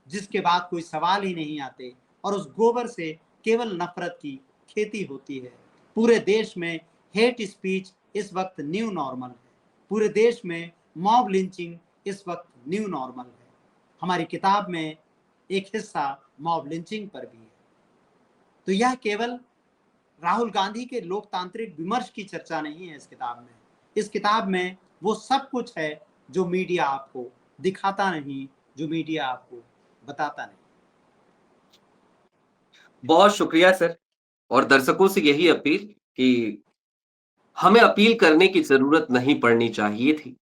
जिसके बाद कोई सवाल ही नहीं आते, और उस गोबर से केवल नफरत की खेती होती है। पूरे देश में हेट स्पीच इस वक्त न्यू नॉर्मल है। पूरे देश में मॉब लिंचिंग इस वक्त न्यू नॉर्मल है। हमारी किताब में एक हिस्सा मॉब लिंचिंग पर भी है। तो यह केवल राहुल गांधी के लोकतांत्रिक विमर्श की चर्चा नहीं है। इस किताब में, इस किताब में वो सब कुछ है जो मीडिया आपको दिखाता नहीं, जो मीडिया आपको बताता नहीं। बहुत शुक्रिया सर। और दर्शकों से यही अपील कि हमें अपील करने की जरूरत नहीं पड़नी चाहिए थी।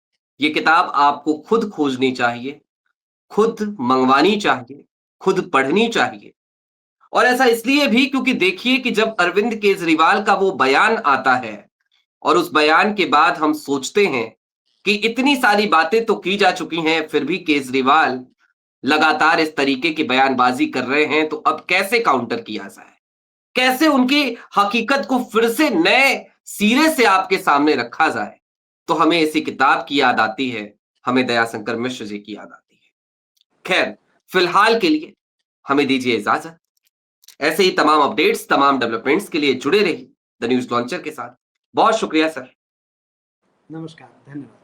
ये किताब आपको खुद खोजनी चाहिए, खुद मंगवानी चाहिए, खुद पढ़नी चाहिए। और ऐसा इसलिए भी क्योंकि देखिए कि जब अरविंद केजरीवाल का वो बयान आता है और उस बयान के बाद हम सोचते हैं कि इतनी सारी बातें तो की जा चुकी हैं, फिर भी केजरीवाल लगातार इस तरीके की बयानबाजी कर रहे हैं, तो अब कैसे काउंटर किया जाए? कैसे उनकी हकीकत को फिर से नए सिरे से आपके सामने रखा जाए? तो हमें इसी किताब की याद आती है, हमें दयाशंकर मिश्र जी की याद आती है। खैर, फिलहाल के लिए हमें दीजिए इजाजत। ऐसे ही तमाम अपडेट्स, तमाम डेवलपमेंट्स के लिए जुड़े रहिए द न्यूज लॉन्चर के साथ। बहुत शुक्रिया सर। नमस्कार, धन्यवाद।